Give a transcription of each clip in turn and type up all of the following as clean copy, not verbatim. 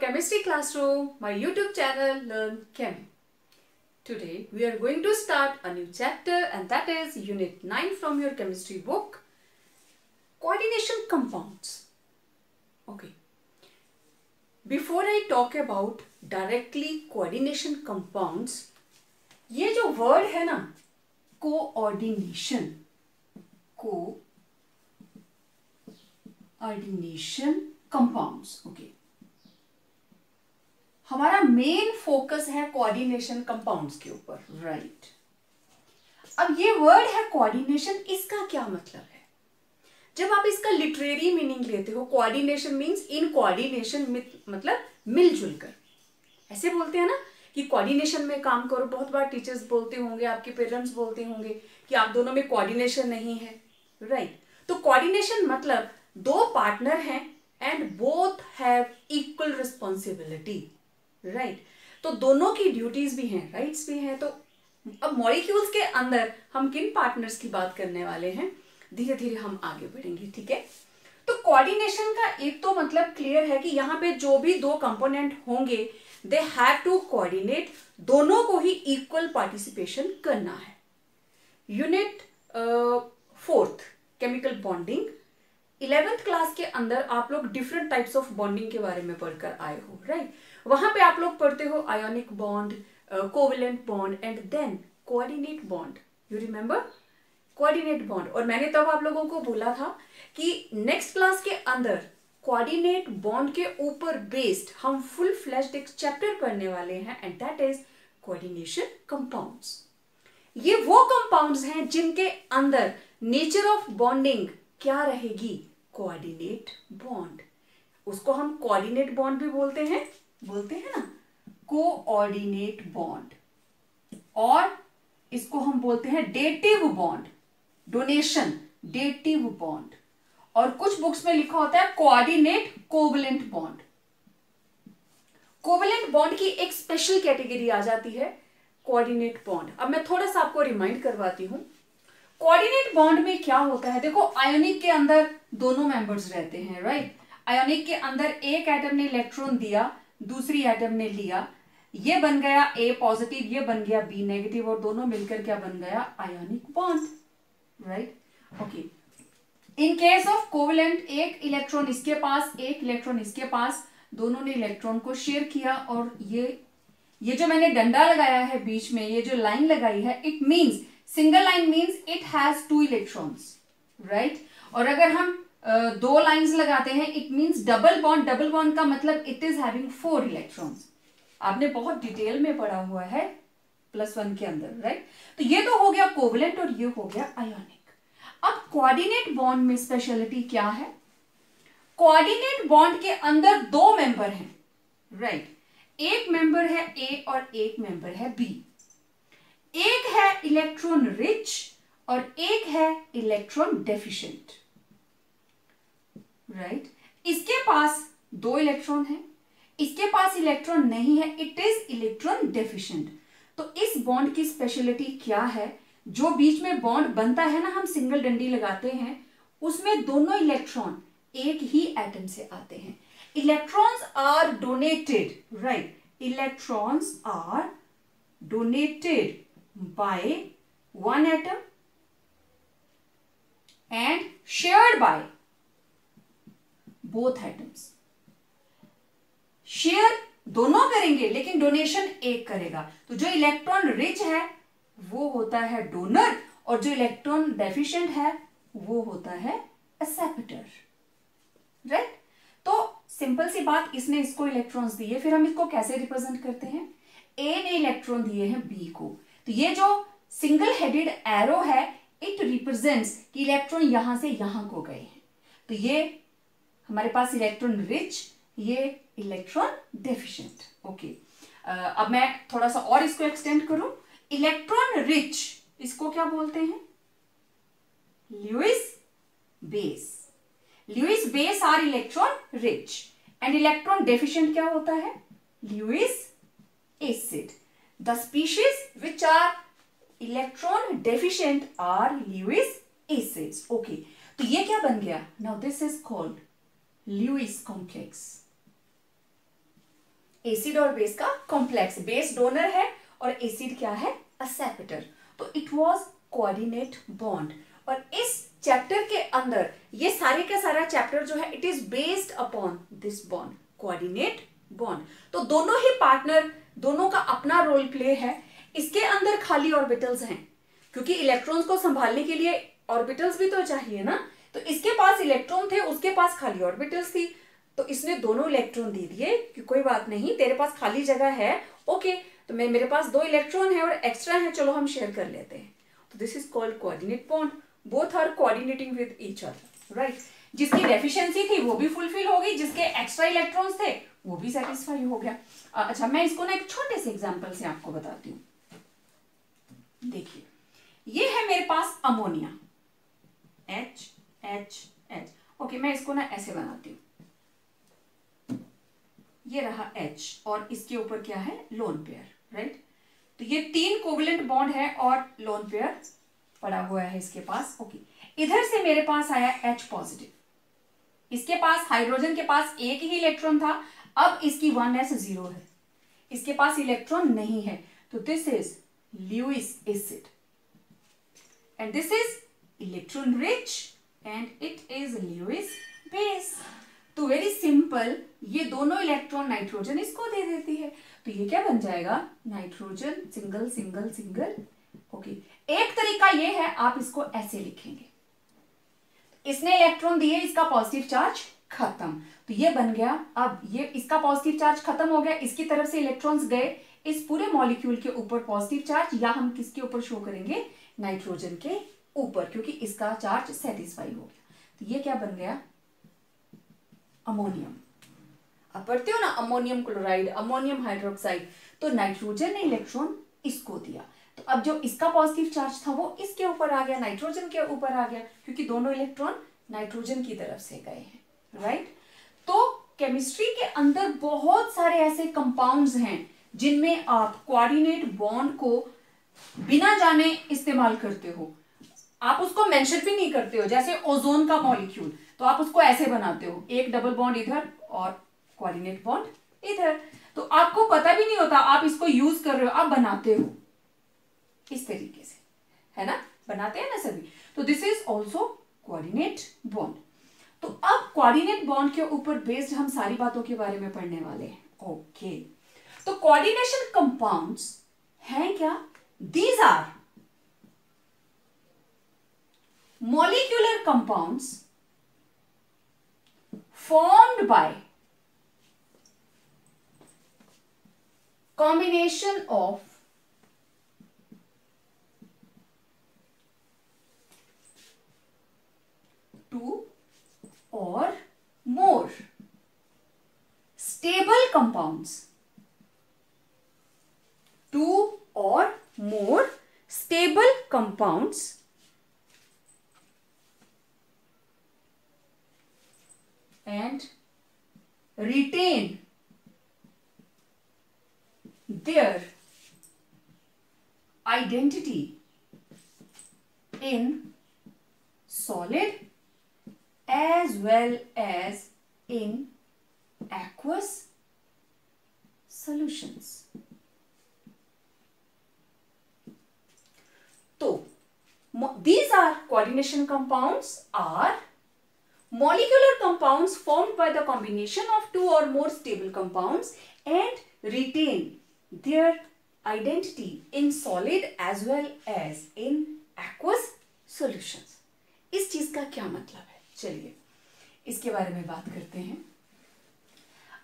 Chemistry Classroom, my YouTube channel Learn Chem. Today we are going to start a new chapter, and that is Unit 9 from your chemistry book, Coordination Compounds. Okay. Before I talk about directly coordination compounds, ये जो word है ना, coordination compounds. Okay. हमारा main focus है coordination compounds के ऊपर, right? अब ये वर्ड है कोऑर्डिनेशन, इसका क्या मतलब है? जब आप इसका लिटरेरी मीनिंग लेते हो, कोऑर्डिनेशन मींस इन कोऑर्डिनेशन, मतलब मिलजुल कर, ऐसे बोलते हैं ना कि कोऑर्डिनेशन में काम करो. बहुत बार टीचर्स बोलते होंगे, आपके पेरेंट्स बोलते होंगे कि आप दोनों में कोऑर्डिनेशन नहीं है, राइट? तो कोऑर्डिनेशन मतलब दो पार्टनर हैं and both have equal responsibility, right? तो दोनों की ड्यूटीज भी हैं, राइट्स भी हैं. तो अब मॉलिक्यूल्स के अंदर हम किन पार्टनर्स की बात करने वाले हैं, धीरे धीरे हम आगे बढ़ेंगे, ठीक है? तो कोऑर्डिनेशन का एक तो मतलब क्लियर है कि यहाँ पे जो भी दो कंपोनेंट होंगे, दे हैव टू कोऑर्डिनेट, दोनों को ही इक्वल पार्टिसिपेशन करना है. Unit 4th chemical bonding, 11th class के अंदर आप लोग डिफरेंट टाइप्स ऑफ बॉन्डिंग के बारे में पढ़कर आए हो, राइट? वहां पे आप लोग पढ़ते हो ionic bond, covalent bond and then coordinate bond. You remember coordinate bond? और मैंने तब आप लोगों को बोला था कि नेक्स्ट क्लास के अंदर कोऑर्डिनेट बॉन्ड के ऊपर बेस्ड हम फुल फ्लैश्ड एक चैप्टर पढ़ने वाले हैं, and that is coordination compounds. ये वो कंपाउंड्स हैं जिनके अंदर नेचर ऑफ बॉन्डिंग क्या रहेगी? Coordinate bond. उसको हम कोऑर्डिनेट बॉन्ड भी बोलते हैं ना, कोऑर्डिनेट बॉन्ड. और इसको हम बोलते हैं dative bond, donation, dative bond. और कुछ बुक्स में लिखा होता है coordinate covalent bond. Covalent bond की एक स्पेशल कैटेगरी आ जाती है कोऑर्डिनेट बॉन्ड. अब मैं थोड़ा सा आपको रिमाइंड करवाती हूं. कोऑर्डिनेट बॉन्ड में क्या होता है? देखो, आयोनिक के अंदर दोनों मेंबर्स रहते हैं, राइट? आयोनिक के अंदर एक एटम ने इलेक्ट्रॉन दिया, दूसरी एटम ने लिया, ये बन गया A पॉजिटिव, ये बन गया B नेगेटिव, और दोनों मिलकर क्या बन गया? Ionic bond, right? Okay. In case of covalent, एक इलेक्ट्रॉन इसके पास, एक इलेक्ट्रॉन इसके पास, दोनों ने इलेक्ट्रॉन को शेयर किया. और ये जो मैंने डंडा लगाया है बीच में, ये जो लाइन लगाई है, it means single line means it has 2 electrons, right? और अगर हम दो लाइंस लगाते हैं, it means double bond. Double bond का मतलब इट इज हैविंग 4 इलेक्ट्रॉन्स. आपने बहुत डिटेल में पढ़ा हुआ है +1 के अंदर, राइट? तो ये तो हो गया कोवेलेंट और ये हो गया आयोनिक. अब कोऑर्डिनेट बॉन्ड में स्पेशलिटी क्या है? कोऑर्डिनेट बॉन्ड के अंदर दो मेंबर हैं, राइट? एक मेंबर है A और एक मेंबर है B. एक है इलेक्ट्रॉन रिच और एक है इलेक्ट्रॉन डेफिशिएंट, राइट? इसके पास 2 इलेक्ट्रॉन है, इसके पास इलेक्ट्रॉन नहीं है, इट इज इलेक्ट्रॉन डेफिशिएंट. तो इस बॉन्ड की स्पेशलिटी क्या है? जो बीच में बॉन्ड बनता है ना, हम सिंगल डंडी लगाते हैं, उसमें दोनों इलेक्ट्रॉन एक ही एटम से आते हैं. Electrons are donated, right? Electrons are donated by one atom and shared by both atoms. Share दोनों करेंगे लेकिन डोनेशन एक करेगा. तो जो इलेक्ट्रॉन रिच है वो होता है डोनर, और जो इलेक्ट्रॉन डेफिशिएंट है वो होता है एक्सेप्टर, राइट? तो सिंपल सी बात, इसने इसको इलेक्ट्रॉन्स दिए, फिर हम इसको कैसे रिप्रेजेंट करते हैं? A ने इलेक्ट्रॉन दिए हैं B को, तो ये जो सिंगल हेडेड एरो है, इट रिप्रेजेंट्स कि इलेक्ट्रॉन यहां से यहां को गए हैं. तो ये हमारे पास इलेक्ट्रॉन रिच, ये इलेक्ट्रॉन डेफिशिएंट. ओके. अब मैं थोड़ा सा और इसको एक्सटेंड करूं. इलेक्ट्रॉन रिच, इसको क्या बोलते हैं? Lewis base. Lewis base are electron rich, and electron deficient क्या होता है? Lewis acid. The species which are electron deficient are Lewis acids. Okay, तो ये क्या बन गया? Now this is called Lewis complex. Acid और बेस का कॉम्प्लेक्स, बेस डोनर है और एसिड क्या है, एक्सेप्टर। तो इट वाज कोऑर्डिनेट बॉन्ड। और इस चैप्टर के अंदर ये सारे का सारा चैप्टर जो है it is based upon this bond, coordinate bond. तो दोनों ही पार्टनर, दोनों का अपना रोल प्ले है। इसके अंदर खाली ऑर्बिटल्स हैं क्योंकि इलेक्ट्रॉन्स को संभालने के लिए ऑर्बिटल्स भी तो चाहिए ना। तो इसके पास इलेक्ट्रॉन थे, उसके पास खाली ऑर्बिटल्स थी, तो इसने दोनों इलेक्ट्रॉन दे दिए कि कोई बात नहीं, तेरे पास खाली जगह है, ओके, तो मेरे पास 2 इलेक्ट्रॉन है और एक्स्ट्रा है, चलो हम शेयर कर लेते हैं। तो this is called coordinate bond. Both are coordinating with each other, right. जिसकी डेफिशिएंसी थी वो भी फुलफिल हो गई, जिसके एक्स्ट्रा इलेक्ट्रॉन्स थे वो भी सेटिस्फाई हो गया। अच्छा, मैं इसको ना एक छोटे से एग्जांपल से आपको बताती हूँ। देखिए, ये है मेरे पास अमोनिया, H। ओके, मैं इसको ना ऐसे बनाती हूं, ये रहा H और इसके ऊपर क्या है, लोन पेयर, राइट। तो ये 3 कोवलेंट बॉन्ड है और लोन पेयर पड़ा हुआ है इसके पास। ओके, इधर से मेरे पास आया H पॉजिटिव, इसके पास हाइड्रोजन के पास एक ही इलेक्ट्रॉन था, अब इसकी 1s 0 है, इसके पास इलेक्ट्रॉन नहीं है, तो this is Lewis acid and this is electron rich and it is Lewis base। तो वेरी सिंपल, ये दोनों इलेक्ट्रॉन नाइट्रोजन इसको दे देती है, तो ये क्या बन जाएगा, nitrogen single single single. Okay, एक तरीका ये है, आप इसको ऐसे लिखेंगे, इसने इलेक्ट्रॉन दिए, इसका पॉजिटिव चार्ज खत्म, तो ये बन गया, अब ये इसका पॉजिटिव चार्ज खत्म हो गया, इसकी तरफ से इलेक्ट्रॉन्स गए, इस पूरे मॉलिक्यूल के ऊपर पॉजिटिव चार्ज, या हम किसके ऊपर शो करेंगे, नाइट्रोजन के ऊपर, क्योंकि इसका चार्ज सेटिस्फाई हो गया। तो ये क्या बन गया, अमोनियम। अब पढ़ते हो ना, अमोनियम क्लोराइड, अमोनियम हाइड्रोक्साइड, तो नाइट्रोजन ने इलेक्ट्रॉन इसको दिया, तो अब जो इसका पॉजिटिव चार्ज था वो इसके ऊपर आ गया, नाइट्रोजन के ऊपर आ गया, क्योंकि दोनों इलेक्ट्रॉन नाइट्रोजन की तरफ से गए हैं, राइट। तो केमिस्ट्री के अंदर बहुत सारे ऐसे कंपाउंड्स हैं जिनमें आप कोऑर्डिनेट बॉन्ड को बिना जाने इस्तेमाल करते हो, आप उसको मेंशन भी नहीं करते हो। जैसे ओजोन का मॉलिक्यूल, तो आप उसको ऐसे बनाते हो, एक डबल बॉन्ड इधर और कोऑर्डिनेट बॉन्ड इधर, तो आपको पता भी नहीं होता आप इसको यूज कर रहे हो, आप बनाते हो इस तरीके से, है ना, बनाते हैं ना सभी। तो this is also coordinate bond. तो अब कोऑर्डिनेट बॉन्ड के ऊपर बेस्ड हम सारी बातों के बारे में पढ़ने वाले हैं। ओके, तो कोऑर्डिनेशन कंपाउंड्स हैं क्या, these are molecular compounds formed by combination of two or more stable compounds, two or more stable compounds and retain their identity in solid as well as in aqueous solutions। तो these are coordination compounds are molecular compounds formed by the combination of two or more stable compounds and retain their identity in solid as well as in aqueous solutions। इस चीज का क्या मतलब है, चलिए इसके बारे में बात करते हैं।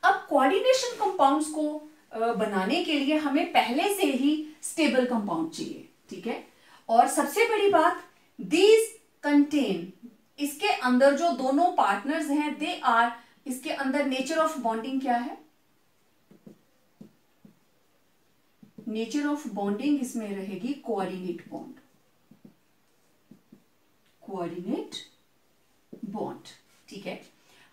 अब कोऑर्डिनेशन कंपाउंड्स को बनाने के लिए हमें पहले से ही स्टेबल कंपाउंड चाहिए, ठीक है। और सबसे बड़ी बात, दीज कंटेन, इसके अंदर जो दोनों पार्टनर्स हैं दे आर, इसके अंदर नेचर ऑफ बॉन्डिंग क्या है, नेचर ऑफ बॉन्डिंग इसमें रहेगी कोऑर्डिनेट बॉन्ड, कोऑर्डिनेट बॉन्ड, ठीक है।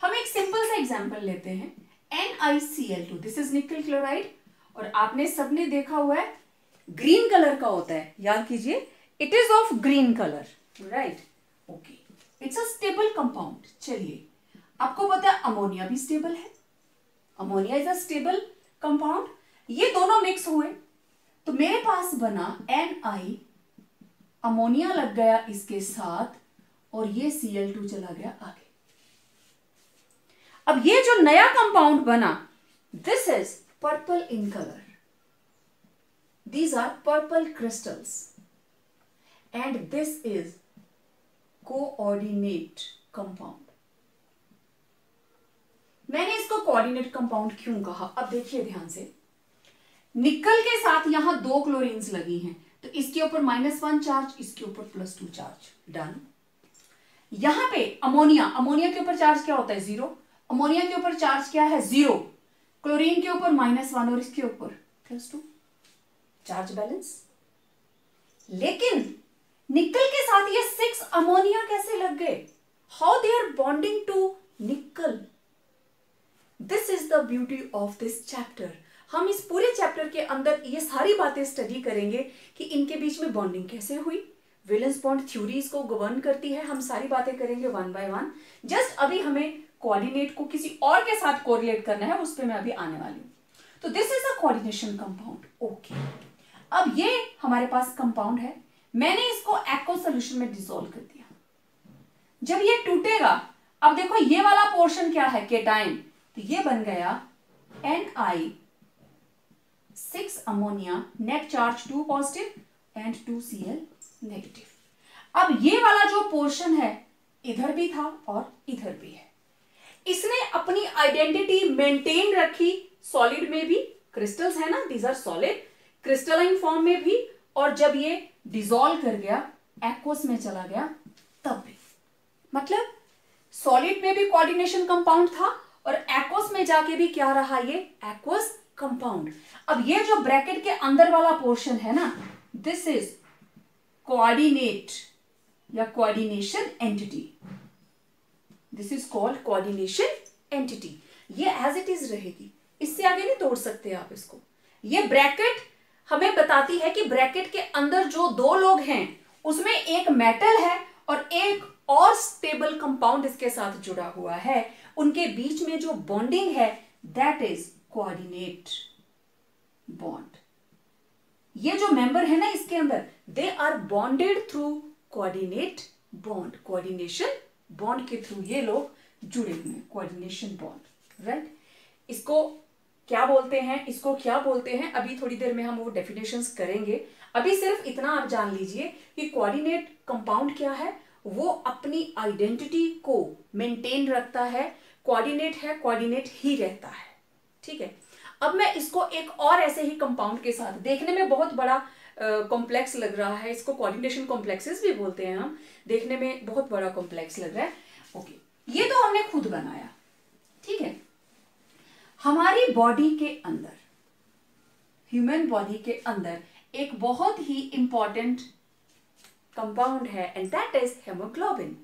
हम एक सिंपल सा एग्जांपल लेते हैं, NiCl2, दिस इज निकल क्लोराइड, और आपने सबने देखा हुआ है ग्रीन कलर का होता है, याद कीजिए, it is of green colour, right. Okay, it's a stable compound. चलिए, आपको पता है अमोनिया भी स्टेबल है, ammonia is a stable compound, ये दोनों मिक्स हुए तो मेरे पास बना NI, अमोनिया लग गया इसके साथ और ये Cl2 चला गया आगे। अब ये जो नया कंपाउंड बना, this is purple in colour, these are purple crystals and this is coordinate compound. मैंने इसको कोऑर्डिनेट कंपाउंड क्यों कहा, अब देखिए ध्यान से, निकल के साथ यहां 2 क्लोरीन्स लगी हैं तो इसके ऊपर -1 चार्ज, इसके ऊपर +2 चार्ज, डन। यहां पे अमोनिया, अमोनिया के ऊपर चार्ज क्या होता है 0, अमोनिया के ऊपर चार्ज क्या है 0, क्लोरीन के ऊपर -1 और इसके ऊपर +2, चार्ज बैलेंस। लेकिन निकल के साथ ये 6 अमोनिया कैसे लग गए, how they are bonding to nickel. This is the beauty of this chapter. हम इस पूरे चैप्टर के अंदर ये सारी बातें स्टडी करेंगे कि इनके बीच में बॉन्डिंग कैसे हुई, वैलेंस बॉन्ड थ्योरी इसको गवर्न करती है, हम सारी बातें करेंगे 1 बाय 1। जस्ट अभी हमें कोऑर्डिनेट को किसी और के साथ कोरिलेट करना है, उस पर मैं अभी आने वाली हूं। तो this is a coordination compound, okay. अब ये हमारे पास कंपाउंड है, मैंने इसको एक्व सोल्यूशन में डिसॉल्व कर दिया। जब ये टूटेगा, अब देखो ये वाला पोर्शन क्या है, केटाइन, तो ये बन गया NI 6 ammonia, net charge 2 positive and 2 Cl negative. अब ये वाला जो पोर्शन है इधर भी था और इधर भी है, इसने अपनी आइडेंटिटी मेंटेन रखी, सॉलिड में भी, क्रिस्टल्स है ना, these are solid, crystalline form में भी, और जब ये डिसॉल्व कर गया एक्वस में चला गया तब भी। मतलब सॉलिड में भी कोऑर्डिनेशन कंपाउंड था और एक्वस में जाके भी क्या रहा, ये एक्वस कंपाउंड। अब ये जो ब्रैकेट के अंदर वाला पोर्शन है ना, दिस इज कोऑर्डिनेट या coordination entity, this is called coordination entity. ये एज इट इज रहेगी, इससे आगे नहीं तोड़ सकते आप इसको। ये ब्रैकेट हमें बताती है कि ब्रैकेट के अंदर जो 2 लोग हैं उसमें एक मेटल है और एक और स्टेबल कंपाउंड इसके साथ जुड़ा हुआ है, उनके बीच में जो बॉन्डिंग है दैट इज कोऑर्डिनेट बॉन्ड। ये जो मेंबर है ना इसके अंदर, they are bonded through coordinate bond, coordination bond के थ्रू ये लोग जुड़े हुए हैं, कोऑर्डिनेशन बॉन्ड, राइट। इसको क्या बोलते हैं, इसको क्या बोलते हैं, अभी थोड़ी देर में हम वो डेफिनेशंस करेंगे। अभी सिर्फ इतना आप जान लीजिए कि कोऑर्डिनेट कंपाउंड क्या है, वो अपनी आइडेंटिटी को मेंटेन रखता है, कोऑर्डिनेट है, कोऑर्डिनेट ही रहता है, ठीक है। अब मैं इसको एक और ऐसे ही कंपाउंड के साथ, देखने में बहुत बड़ा कॉम्प्लेक्स लग रहा है, इसको कोऑर्डिनेशन कॉम्प्लेक्सेस भी बोलते हैं हम, देखने में बहुत बड़ा कॉम्प्लेक्स लग रहा है, ओके। ये तो हमने खुद बनाया, ठीक है। हमारी बॉडी के अंदर, ह्यूमन बॉडी के अंदर एक बहुत ही इंपॉर्टेंट कंपाउंड है and that is hemoglobin,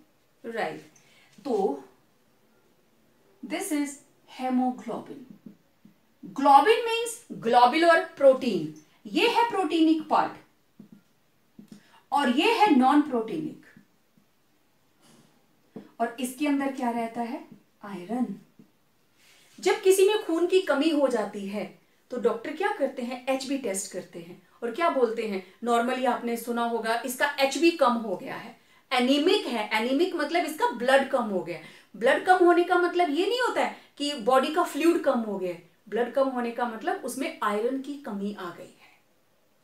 right. तो this is hemoglobin. Globin means globular protein, ये है प्रोटीनिक पार्ट और ये है नॉन प्रोटीनिक, और इसके अंदर क्या रहता है, आयरन। जब किसी में खून की कमी हो जाती है तो डॉक्टर क्या करते हैं, HB टेस्ट करते हैं और क्या बोलते हैं, नॉर्मली आपने सुना होगा इसका HB कम हो गया है, एनीमिक है, एनीमिक मतलब इसका ब्लड कम हो गया। ब्लड कम होने का मतलब ये नहीं होता है कि बॉडी का फ्लूइड कम हो गया, ब्लड कम होने का मतलब उसमें आयरन की कमी आ गई है,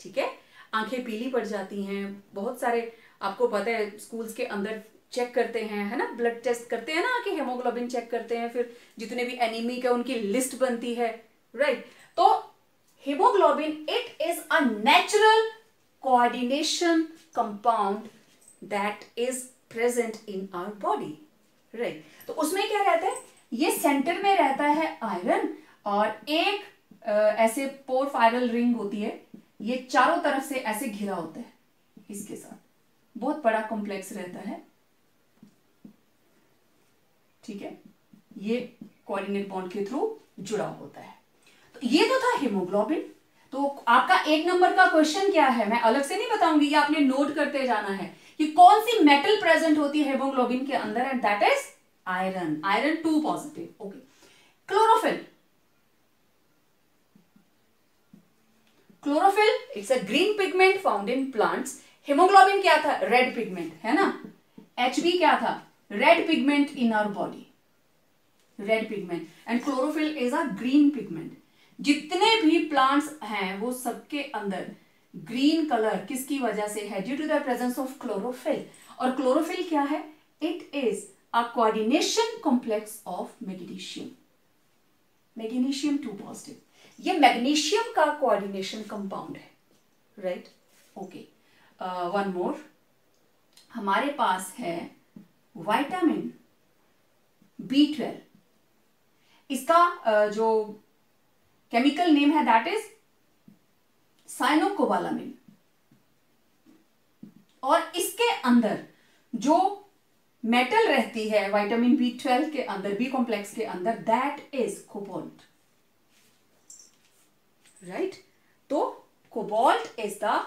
ठीक है। आंखें पीली पड़ जाती हैं, बहुत सारे आपको पता है स्कूल्स के अंदर चेक करते हैं, है ना, ब्लड टेस्ट करते हैं ना, कि हेमोग्लोबिन चेक करते हैं, फिर जितने भी एनीमिक है उनकी लिस्ट बनती है, राइट। तो haemoglobin it is a natural coordination compound that is present in our body, right. तो उसमें क्या रहता है, ये सेंटर में रहता है आयरन और एक ऐसे पोरफायरल रिंग होती है, ये चारों तरफ से ऐसे घिरा होता है इसके साथ, बहुत बड़ा कॉम्प्लेक्स रहता है, ठीक है। ये कोऑर्डिनेट बॉन्ड के थ्रू जुड़ा होता है। तो ये तो था हेमोग्लोबिन। तो आपका 1 नंबर का क्वेश्चन क्या है, मैं अलग से नहीं बताऊंगी, ये आपने नोट करते जाना है कि कौन सी मेटल प्रेजेंट होती है हेमोग्लोबिन के अंदर, and that is iron, iron 2 positive, okay. Chlorophyll, chlorophyll it's a green pigment found in plants. Haemoglobin क्या था? रेड पिगमेंट, है ना. HB क्या था? Red pigment in our body, red pigment. And chlorophyll is a green pigment. जितने भी plants हैं वो सबके अंदर ग्रीन कलर किसकी वजह से है? Due to the presence of chlorophyll. और क्लोरोफिल क्या है? It is a coordination complex of magnesium. Magnesium 2 positive. ये मैग्नीशियम का कोऑर्डिनेशन कंपाउंड है, राइट. Okay, one more. हमारे पास है विटामिन B12. इसका जो केमिकल नेम है दैट इज साइनोकोबालामिन. और इसके अंदर जो मेटल रहती है विटामिन B12 के अंदर, बी कॉम्प्लेक्स के अंदर, दैट इज कोबाल्ट, राइट. तो cobalt is the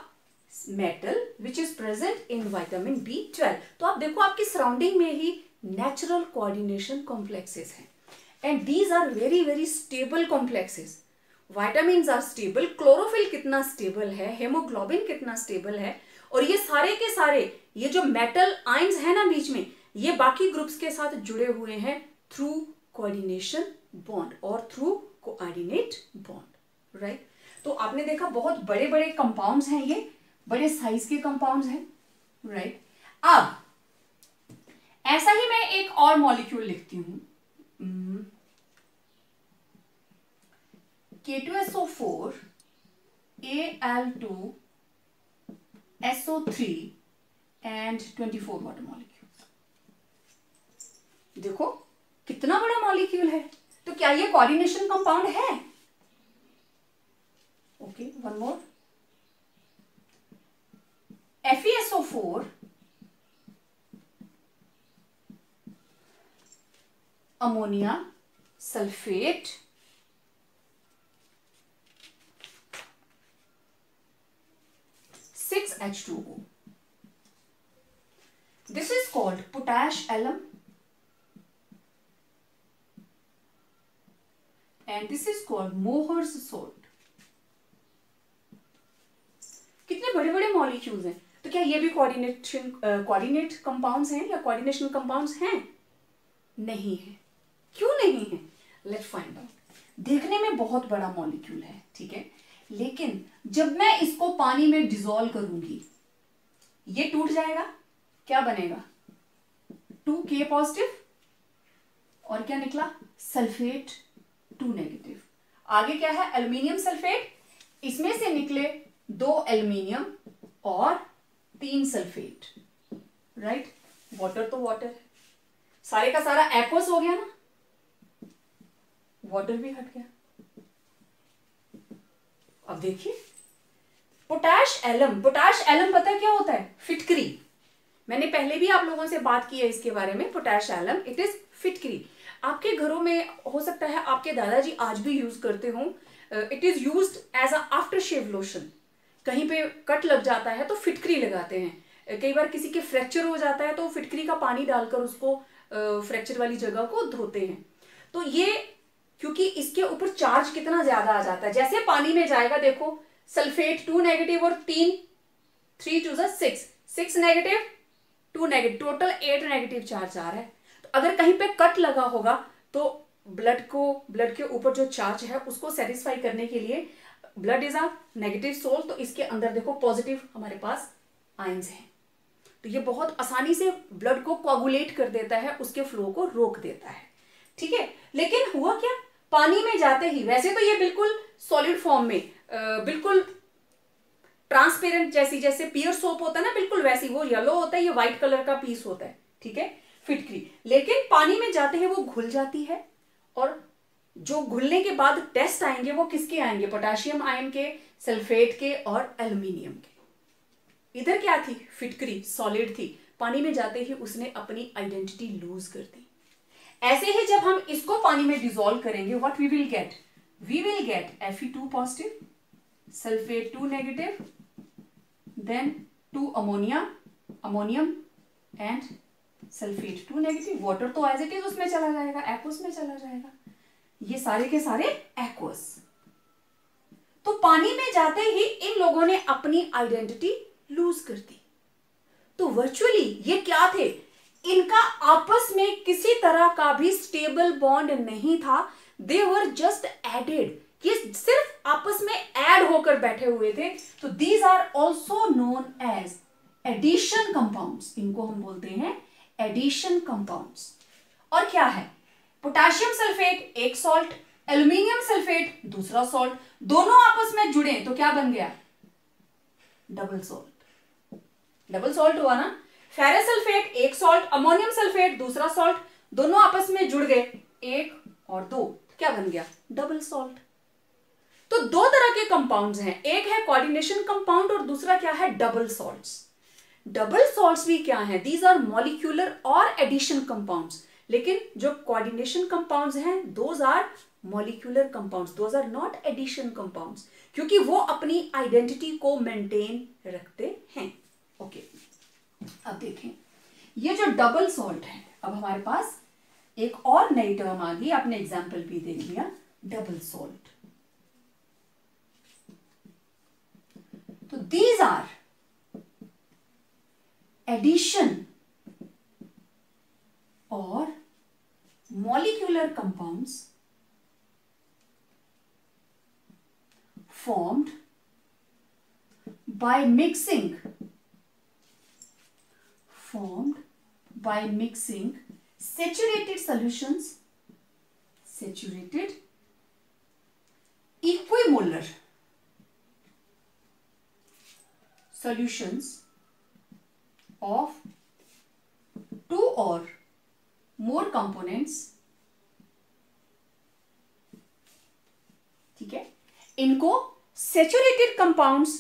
metal which is present in vitamin B12. तो आप देखो आपकी सराउंडिंग में ही नेचुरल कोऑर्डिनेशन कॉम्प्लेक्सेस हैं. And these are very very stable complexes. Vitamin are stable, chlorophyll कितना स्टेबल है, हेमोग्लोबिन कितना स्टेबल है. और ये सारे के सारे ये जो मेटल आयंस है ना बीच में, ये बाकी ग्रुप्स के साथ जुड़े हुए हैं थ्रू कोऑर्डिनेशन बॉन्ड और थ्रू कोऑर्डिनेट बॉन्ड, राइट. तो आपने देखा बहुत बड़े बड़े कंपाउंड्स हैं, ये बड़े साइज के कंपाउंड्स हैं, राइट. अब ऐसा ही मैं एक और मॉलिक्यूल लिखती हूं, K2SO4 Al2 SO3 and 24 water molecule. देखो कितना बड़ा मॉलिक्यूल है. तो क्या ये कोऑर्डिनेशन कंपाउंड है? Okay, one more. FeSO4 ammonia sulphate H2O. This is called potash alum and this is called Mohr's salt. कितने बड़े बड़े मॉलिक्यूल्स हैं. तो क्या ये भी कोऑर्डिनेट कंपाउंड्स हैं या कोऑर्डिनेशन कंपाउंड्स हैं? नहीं है. क्यों नहीं है? Let's find out. देखने में बहुत बड़ा मॉलिक्यूल है, ठीक है, लेकिन जब मैं इसको पानी में डिसॉल्व करूंगी ये टूट जाएगा. क्या बनेगा? 2K पॉजिटिव और क्या निकला? Sulphate 2 negative. आगे क्या है? Aluminium sulphate. इसमें से निकले 2 एल्यूमिनियम और 3 सल्फेट, राइट. वाटर तो वाटर है, सारे का सारा एक्वस हो गया ना, वाटर भी हट गया. अब देखिए पोटाश एलम. पोटाश एलम पता है क्या होता है? फिटकरी. मैंने पहले भी आप लोगों से बात की है इसके बारे में. पोटाश एलम इट इज फिटकरी. आपके घरों में हो सकता है आपके दादाजी आज भी यूज करते हो. It is used as a after shave lotion. कहीं पे कट लग जाता है तो फिटकरी लगाते हैं. कई बार किसी के फ्रैक्चर हो जाता है तो फिटकरी का पानी डालकर उसको फ्रैक्चर वाली जगह को धोते हैं. तो ये क्योंकि इसके ऊपर चार्ज कितना ज्यादा आ जाता है, जैसे पानी में जाएगा देखो सल्फेट 2 नेगेटिव और 3 2 6 negative 2 negative, total 8 negative charge आ रहा है. तो अगर कहीं पे कट लगा होगा तो ब्लड के ऊपर जो चार्ज है उसको सेटिस्फाई करने के लिए, blood is a negative sol, तो इसके अंदर देखो पॉजिटिव हमारे पास आयंस हैं. तो ये बहुत आसानी से ब्लड को कोगुलेट कर देता है, उसके फ्लो को रोक देता है, ठीक है. लेकिन हुआ क्या? पानी में जाते ही, वैसे तो ये बिल्कुल सॉलिड फॉर्म में, बिल्कुल ट्रांसपेरेंट जैसे पियर सोप होता है ना, बिल्कुल वैसी, वो येलो होता है, ये व्हाइट कलर का पीस होता है, ठीक है, फिटकरी. लेकिन पानी में जाते हैं वो घुल जाती है. और जो घुलने के बाद टेस्ट आएंगे वो किसके आएंगे? पोटेशियम आयन के, सल्फेट के और एल्यूमिनियम के. इधर क्या थी? फिटकरी सॉलिड थी. पानी में जाते ही उसने अपनी आइडेंटिटी लूज कर दी. ऐसे ही जब हम इसको पानी में डिसॉल्व करेंगे, what we will get? We will get Fe2 positive, sulphate 2 negative, then 2 ammonium and sulphate 2 negative. Water तो एज इट इज उसमें चला जाएगा, एक्वस में चला जाएगा. ये सारे के सारे एक्वस. तो पानी में जाते ही इन लोगों ने अपनी आइडेंटिटी लूज कर दी। तो वर्चुअली ये क्या थे, इनका आपस में किसी तरह का भी स्टेबल बॉन्ड नहीं था। दे वर जस्ट एडेड, ये सिर्फ आपस में ऐड होकर बैठे हुए थे। तो these are also known as addition compounds, इनको हम बोलते हैं एडिशन कंपाउंड्स। और क्या है, पोटेशियम सल्फेट एक सॉल्ट, एल्यूमिनियम सल्फेट दूसरा सॉल्ट, दोनों आपस में जुड़े तो क्या बन गया, डबल सॉल्ट। डबल सॉल्ट हुआ ना। फेरस सल्फेट एक सॉल्ट, अमोनियम सल्फेट दूसरा सॉल्ट, दोनों आपस में जुड़ गए, एक और दो, क्या बन गया, डबल सॉल्ट। तो दो तरह के कंपाउंड्स हैं, एक है कोऑर्डिनेशन कंपाउंड और दूसरा क्या है, डबल सॉल्ट्स। डबल सॉल्ट्स भी क्या है, दीज आर मॉलिक्यूलर और एडिशन कंपाउंड्स। लेकिन जो कोऑर्डिनेशन कंपाउंड्स हैं those are molecular compounds, those are not addition compounds, क्योंकि वो अपनी आइडेंटिटी को मेंटेन रखते हैं। ओके, अब देखें ये जो डबल सॉल्ट है, अब हमारे पास एक और नई टर्म आ गई, आपने एग्जाम्पल भी देख लिया, डबल सॉल्ट। तो दीज आर एडिशन और molecular compounds formed by mixing saturated solutions, saturated equimolar solutions of two or more components, ठीक है। इनको सैचुरेटेड कंपाउंड्स,